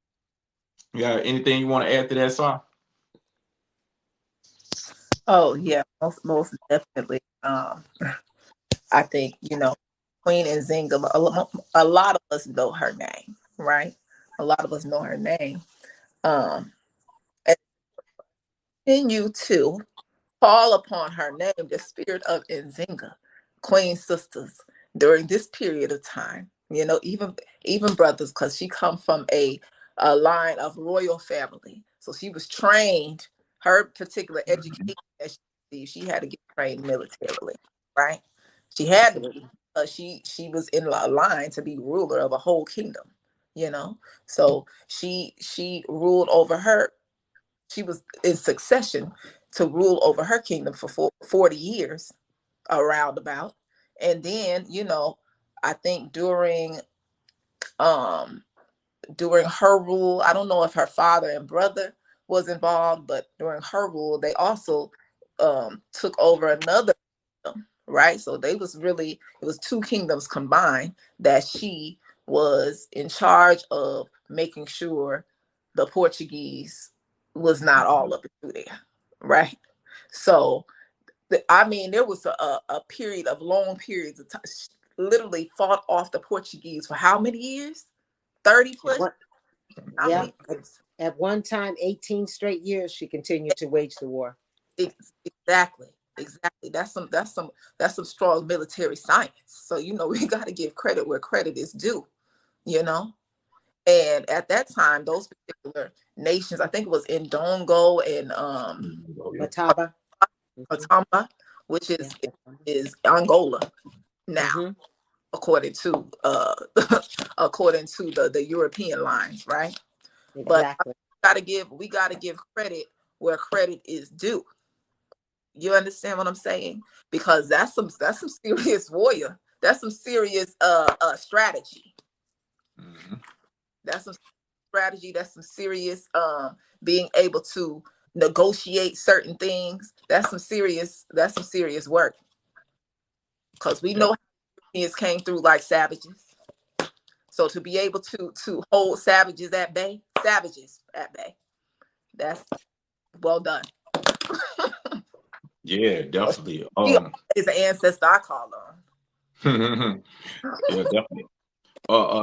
Yeah. Anything you want to add to that, song? Oh yeah, most definitely. I think Queen Nzinga. A lot of us know her name, right? A lot of us know her name. And continue to call upon her name, the spirit of Nzinga, Queen sisters, during this period of time. Even brothers, because she come from a line of royal family, so she was trained. Her particular education that she had to get trained militarily, right? She had to be. She was in a line to be ruler of a whole kingdom. So she ruled over her. She was in succession to rule over her kingdom for 40 years, around about. And then, I think during her rule, I don't know if her father and brother was involved, but during her rule, they also took over another kingdom, right? So it was two kingdoms combined that she was in charge of making sure the Portuguese was not all up through there, right? So, there was a period of long periods of time, literally fought off the Portuguese for how many years? 30 plus? Yeah. At one time, 18 straight years, she continued to wage the war. Exactly. That's some strong military science. So, we got to give credit where credit is due, And at that time, those particular nations, I think it was Ndongo and Matamba, which is Angola now, according to the European lines, right? Exactly. But we gotta give credit where credit is due. You understand what I'm saying? Because that's some serious warrior. That's some serious strategy. Mm-hmm. That's some strategy. That's some serious being able to negotiate certain things. That's some serious work. Because we know Europeans came through like savages. So to be able to hold savages at bay, that's well done. Yeah, definitely. Is an ancestor I call on. Yeah, definitely.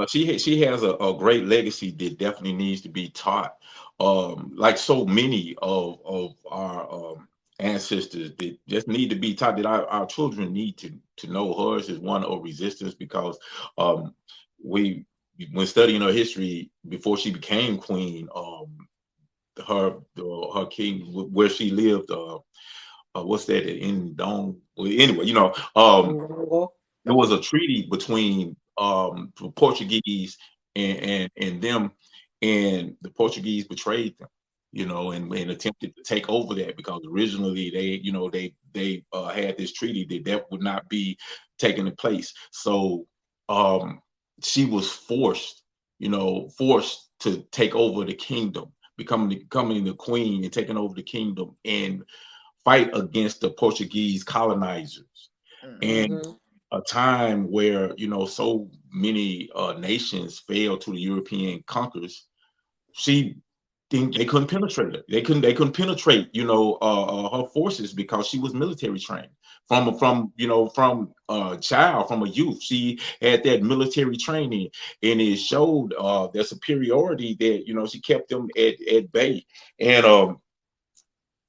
She has a great legacy that definitely needs to be taught. Like so many of our ancestors that just need to be taught, that our children need to know. Hers is one of resistance, because when studying her history before she became queen, her king, where she lived, what's that in Dong? Anyway, there was a treaty between Portuguese and them, and the Portuguese betrayed them, and attempted to take over that, because originally they had this treaty that would not be taken in place. So she was forced to take over the kingdom, becoming the queen and taking over the kingdom and fight against the Portuguese colonizers. And a time where so many nations failed to the European conquerors, they couldn't penetrate it. They couldn't penetrate her forces, because she was military trained from a child, from a youth. She had that military training, and it showed their superiority, that she kept them at bay. And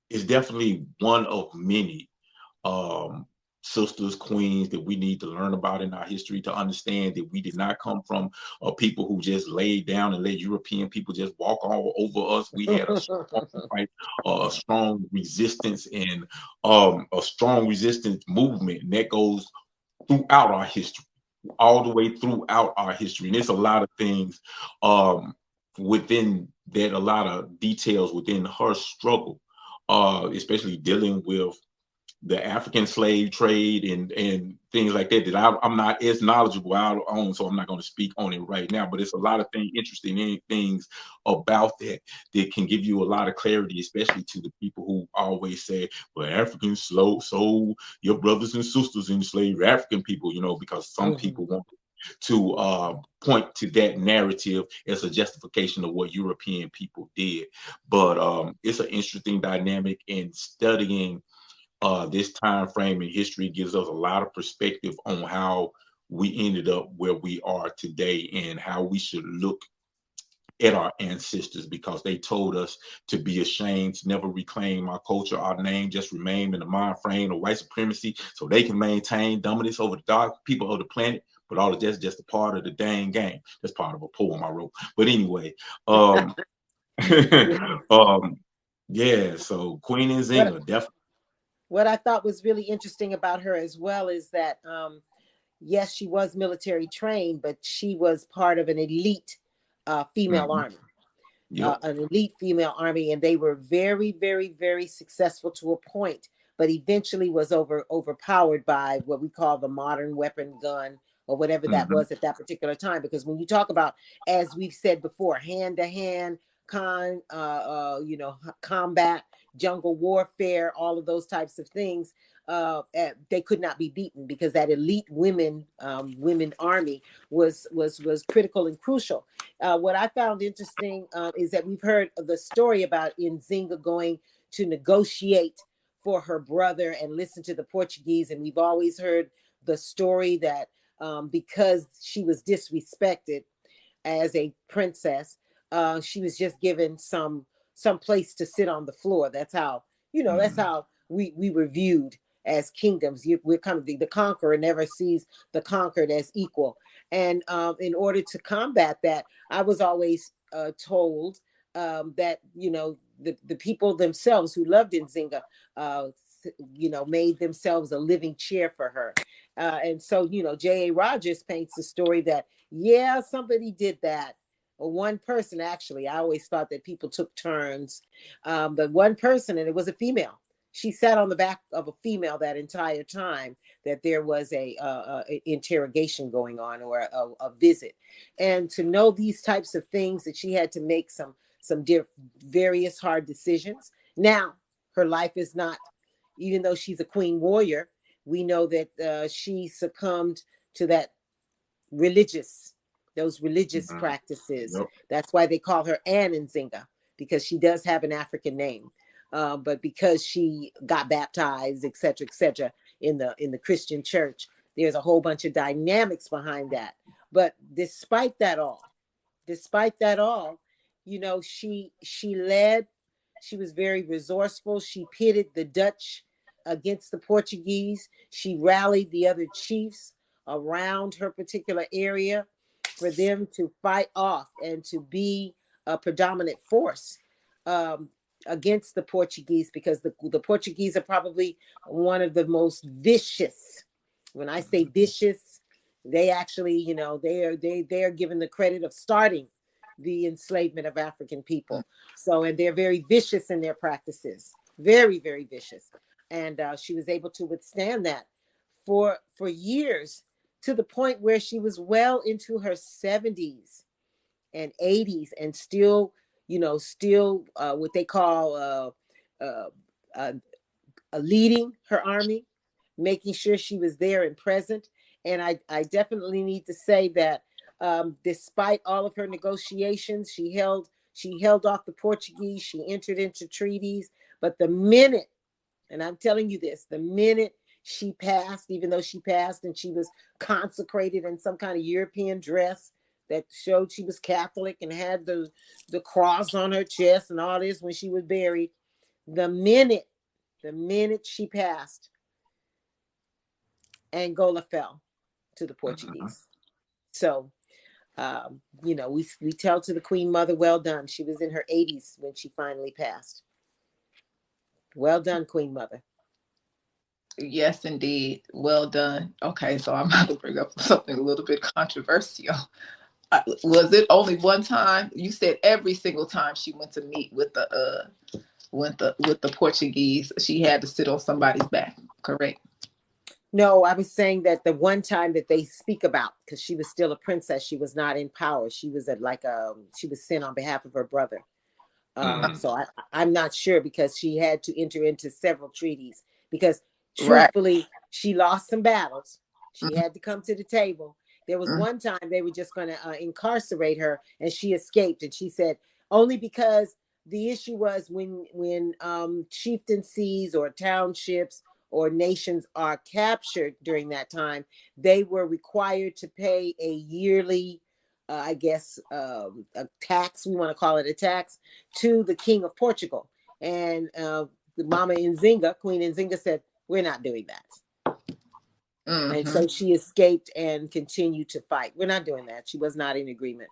it's definitely one of many sisters, queens that we need to learn about in our history to understand that we did not come from people who just laid down and let European people just walk all over us. We had a strong fight, a strong resistance, and a strong resistance movement, and that goes throughout our history, all the way throughout our history. And there's a lot of things within that, a lot of details within her struggle, especially dealing with the African slave trade and things like that, I'm not as knowledgeable on, so I'm not going to speak on it right now. But it's a lot of interesting things about that can give you a lot of clarity, especially to the people who always say, well, Africans sold your brothers and sisters enslaved African people, because some people want to point to that narrative as a justification of what European people did. But it's an interesting dynamic, in studying this time frame in history gives us a lot of perspective on how we ended up where we are today and how we should look at our ancestors, because they told us to be ashamed, to never reclaim our culture, our name, just remain in the mind frame of white supremacy so they can maintain dominance over the dark people of the planet. But all of that's just a part of the dang game. That's part of a poem I wrote. But anyway, yeah, so Queen Nzinga, definitely. What I thought was really interesting about her as well is that, yes, she was military trained, but she was part of an elite female army, an elite female army, and they were very, very, very successful to a point, but eventually was overpowered by what we call the modern weapon gun or whatever that was at that particular time. Because when you talk about, as we've said before, hand-to-hand combat, jungle warfare, all of those types of things, they could not be beaten, because that elite women army was critical and crucial. What I found interesting is that we've heard the story about Nzinga going to negotiate for her brother and listen to the Portuguese, and we've always heard the story that because she was disrespected as a princess, she was just given some place to sit on the floor. That's how, that's how we were viewed as kingdoms. We're kind of the conqueror never sees the conquered as equal. And in order to combat that, I was always told that, the people themselves who loved Nzinga, made themselves a living chair for her. And so, J.A. Rogers paints the story that, yeah, somebody did that. One person, actually. I always thought that people took turns, but one person, and it was a female. She sat on the back of a female that entire time that there was a interrogation going on, or a visit. And to know these types of things, that she had to make some various hard decisions. Now, her life is not, even though she's a queen warrior, we know that she succumbed to those religious practices. That's why they call her Ann Nzinga, because she does have an African name. But because she got baptized, et cetera, in the Christian church, there's a whole bunch of dynamics behind that. But despite that all, she led. She was very resourceful. She pitted the Dutch against the Portuguese. She rallied the other chiefs around her particular area for them to fight off and to be a predominant force against the Portuguese, because the Portuguese are probably one of the most vicious. When I say vicious, they actually, they are given the credit of starting the enslavement of African people. So, and they're very vicious in their practices, very, very vicious. And she was able to withstand that for years, to the point where she was well into her 70s and 80s, and still what they call leading her army, making sure she was there and present. And I definitely need to say that despite all of her negotiations, she held off the Portuguese. She entered into treaties. But the minute, and I'm telling you this, the minute she passed, even though she passed and she was consecrated in some kind of European dress that showed she was Catholic and had the cross on her chest and all this when she was buried, the minute she passed, Angola fell to the Portuguese. So, we tell to the Queen Mother, well done. She was in her 80s when she finally passed. Well done, Queen Mother. Yes, indeed. Well done. Okay, so I'm about to bring up something a little bit controversial. Was it only one time? You said every single time she went to meet with the Portuguese, she had to sit on somebody's back, correct? No, I was saying that the one time that they speak about, because she was still a princess, she was not in power. She was she was sent on behalf of her brother. So I'm not sure, because she had to enter into several treaties, because truthfully, she lost some battles. She had to come to the table. There was one time they were just going to incarcerate her, and she escaped. And she said, only because the issue was when chieftaincies or townships or nations are captured during that time, they were required to pay a yearly, a tax, we want to call it a tax, to the King of Portugal. And the Mama Nzinga, Queen Nzinga, said, we're not doing that. And so she escaped and continued to fight. We're not doing that. She was not in agreement.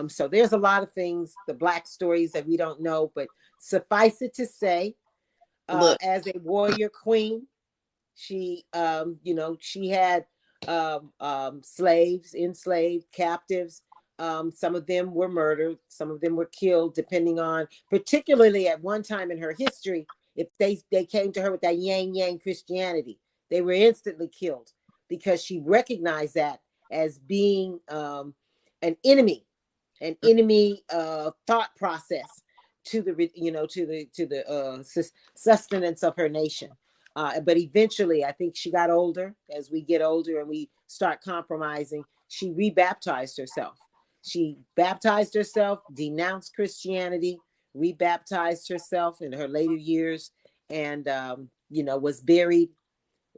So there's a lot of things, the Black stories that we don't know, but suffice it to say, as a warrior queen, she, she had slaves, enslaved, captives. Some of them were murdered. Some of them were killed, depending on, particularly at one time in her history, if they came to her with that yang Christianity, they were instantly killed, because she recognized that as being an enemy thought process to the sustenance of her nation. But eventually, I think she got older. As we get older and we start compromising, she rebaptized herself. She baptized herself, denounced Christianity, rebaptized herself in her later years, and was buried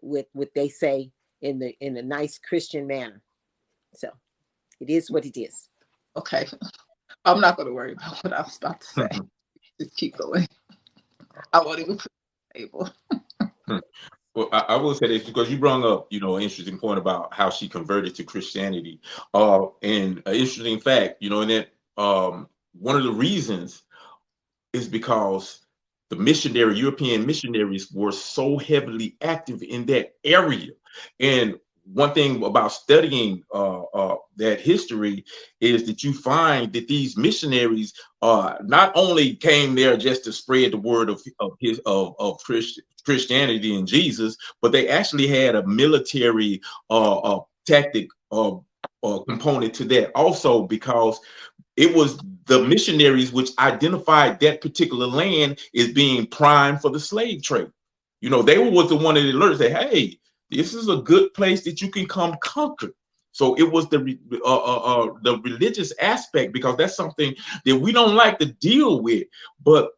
with what they say in a nice Christian manner. So it is what it is. Okay, I'm not going to worry about what I was about to say. Just keep going. I won't even put it on the table. Well, I will say this, because you brought up, an interesting point about how she converted to Christianity. And an interesting fact, and that one of the reasons is because the European missionaries were so heavily active in that area. And one thing about studying that history is that you find that these missionaries not only came there just to spread the word of Christianity and Jesus, but they actually had a military tactic component to that also, because it was the missionaries which identified that particular land as being prime for the slave trade. They was the one that alerted, say, hey, this is a good place that you can come conquer. So it was the religious aspect, because that's something that we don't like to deal with. But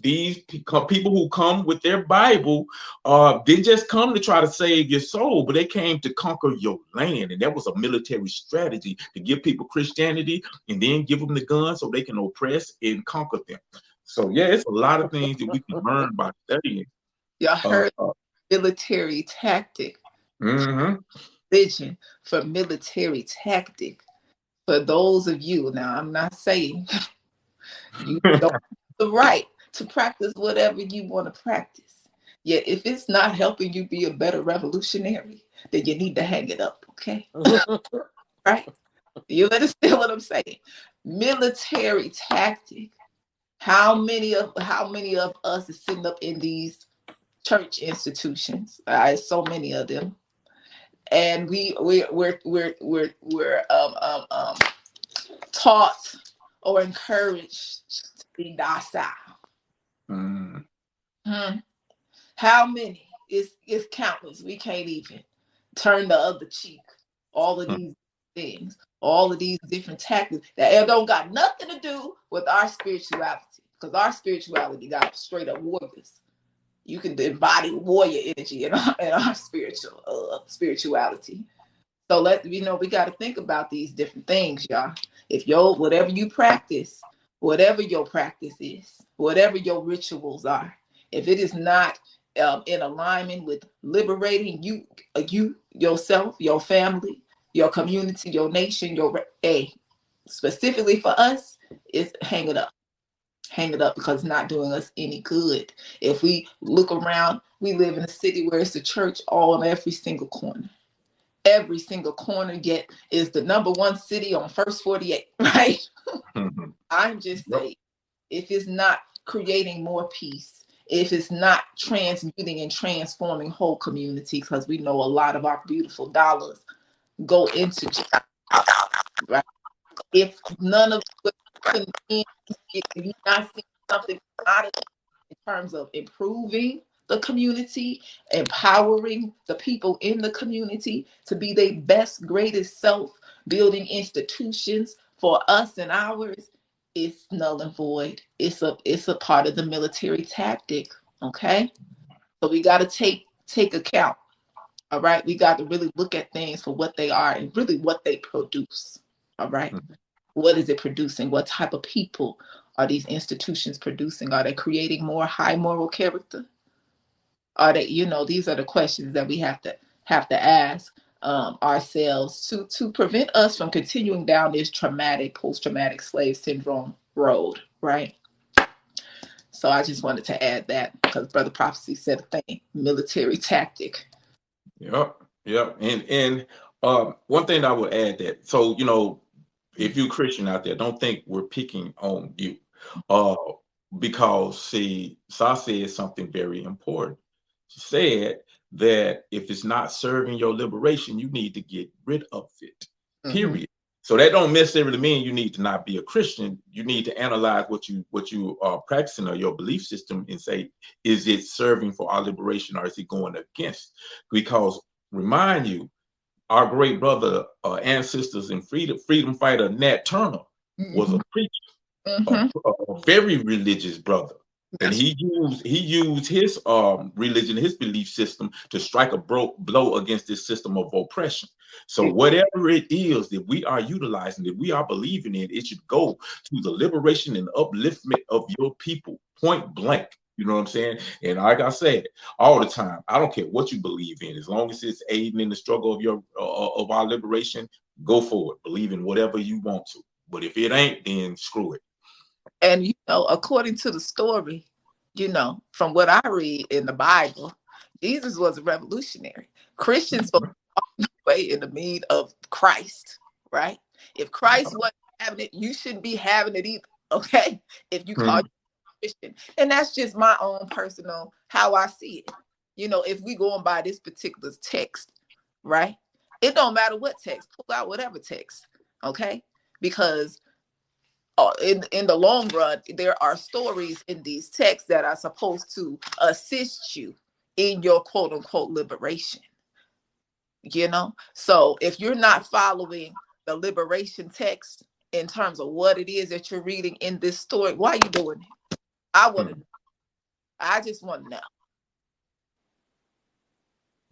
these people who come with their Bible, they just come to try to save your soul, but they came to conquer your land. And that was a military strategy, to give people Christianity and then give them the gun so they can oppress and conquer them. So yeah, it's a lot of things that we can learn by studying. Y'all heard military tactic. Vision for military tactic. For those of you, now I'm not saying you don't have the right to practice whatever you want to practice. Yet if it's not helping you be a better revolutionary, then you need to hang it up, okay? Right? You understand what I'm saying? Military tactic. How many of us is sitting up in these church institutions? So many of them, and we're taught or encouraged to be docile. How many? It's countless. We can't even turn the other cheek. All of these things, all of these different tactics that don't got nothing to do with our spirituality, because our spirituality got straight up warriors. You can embody warrior energy in our spirituality. So we got to think about these different things, y'all. If whatever you practice, whatever your practice is, whatever your rituals are, if it is not in alignment with liberating you, yourself, your family, your community, your nation, specifically for us, is hang it up. Hang it up, because it's not doing us any good. If we look around, we live in a city where it's a church all on every single corner. Every single corner, yet is the #1 city on First 48, right? I'm just saying, if it's not creating more peace, if it's not transmuting and transforming whole communities, because we know a lot of our beautiful dollars go into child, right? If none of what if you're not seeing something out of it in terms of improving the community, empowering the people in the community to be their best, greatest self, building institutions for us and ours, it's null and void. It's a part of the military tactic. Okay, so we got to take account. All right, we got to really look at things for what they are and really what they produce. All right, what is it producing? What type of people are these institutions producing? Are they creating more high moral character? Are they, these are the questions that we have to ask ourselves to prevent us from continuing down this traumatic, post-traumatic slave syndrome road, right? So I just wanted to add that, because Brother Prophecy said a thing, military tactic. Yep. And one thing I would add that, so, if you're Christian out there, don't think we're picking on you. Because, see, Sa said something very important. She said that if it's not serving your liberation, you need to get rid of it, period. So that don't necessarily mean you need to not be a Christian. You need to analyze what you are practicing or your belief system and say, is it serving for our liberation or is it going against? Because remind you, our great brother, ancestors and freedom fighter Nat Turner was a preacher, a very religious brother. And he used his religion, his belief system to strike a blow against this system of oppression. So whatever it is that we are utilizing, that we are believing in, it should go to the liberation and upliftment of your people, point blank. You know what I'm saying? And like I said all the time, I don't care what you believe in, as long as it's aiding in the struggle of our liberation, go for it. Believe in whatever you want to. But if it ain't, then screw it. And, according to the story, from what I read in the Bible, Jesus was a revolutionary. Christians were in the need of Christ, right? If Christ wasn't having it, you shouldn't be having it either, okay? If you call yourself Christian. And that's just my own personal, how I see it. If we going by this particular text, right? It don't matter what text, pull out whatever text, okay? Because in the long run, there are stories in these texts that are supposed to assist you in your quote unquote liberation. So if you're not following the liberation text in terms of what it is that you're reading in this story, why are you doing it? I want to know. I just want to know.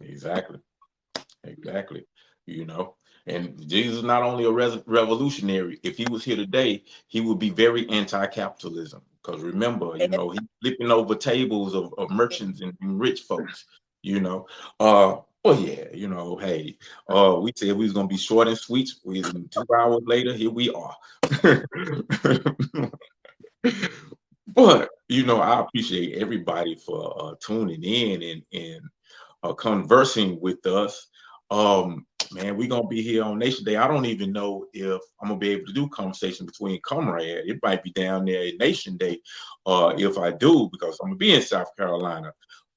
Exactly. And Jesus is not only a revolutionary. If he was here today, he would be very anti-capitalism. Because remember, he's flipping over tables of merchants and rich folks. Well, yeah, hey, we said we was gonna be short and sweet. 2 hours later, here we are. But I appreciate everybody for tuning in and conversing with us. Man, we're gonna be here on Nation Day. I don't even know if I'm gonna be able to do conversation between comrades. It might be down there at Nation Day, if I do, because I'm gonna be in South Carolina.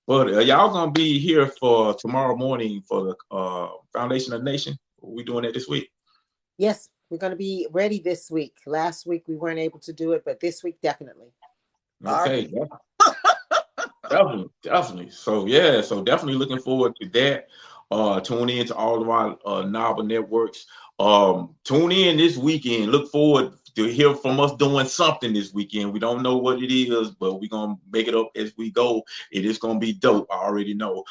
But y'all gonna be here for tomorrow morning for the Foundation of the Nation. We doing that this week? Yes, we're gonna be ready this week. Last week we weren't able to do it, but this week definitely. Okay, definitely. So yeah, definitely looking forward to that. Tune in to all of our NABA networks. Tune in this weekend. Look forward to hear from us doing something this weekend. We don't know what it is, but we're gonna make it up as we go. It is gonna be dope. I already know.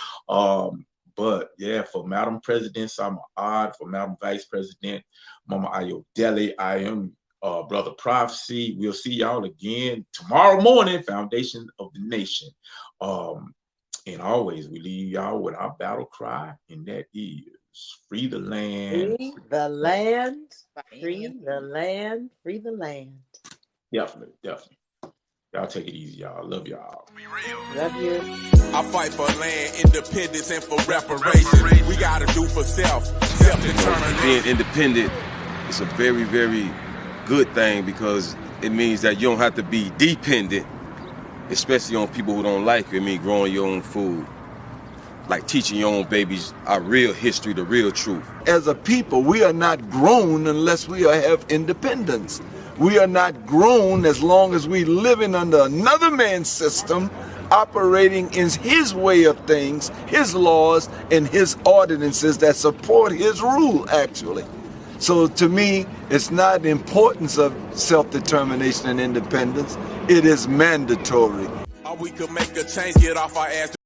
But yeah, for Madam President Sama Odd, for Madam Vice President Mama Ayodele, I am Brother Prophecy. We'll see y'all again tomorrow morning, Foundation of the Nation. And always we leave y'all with our battle cry, and that is free the land. Free the land, free the land, free the land. Definitely, definitely. Y'all take it easy, y'all. Love y'all. Love you. I fight for land, independence, and for reparations. We gotta do for self-determination. Being independent is a very, very good thing because it means that you don't have to be dependent, especially on people who don't like you. I mean, growing your own food, like teaching your own babies our real history, the real truth. As a people, we are not grown unless we have independence. We are not grown as long as we living under another man's system, operating in his way of things, his laws, and his ordinances that support his rule, actually. So to me, it's not the importance of self-determination and independence. It is mandatory. We could make a change, get off our ass.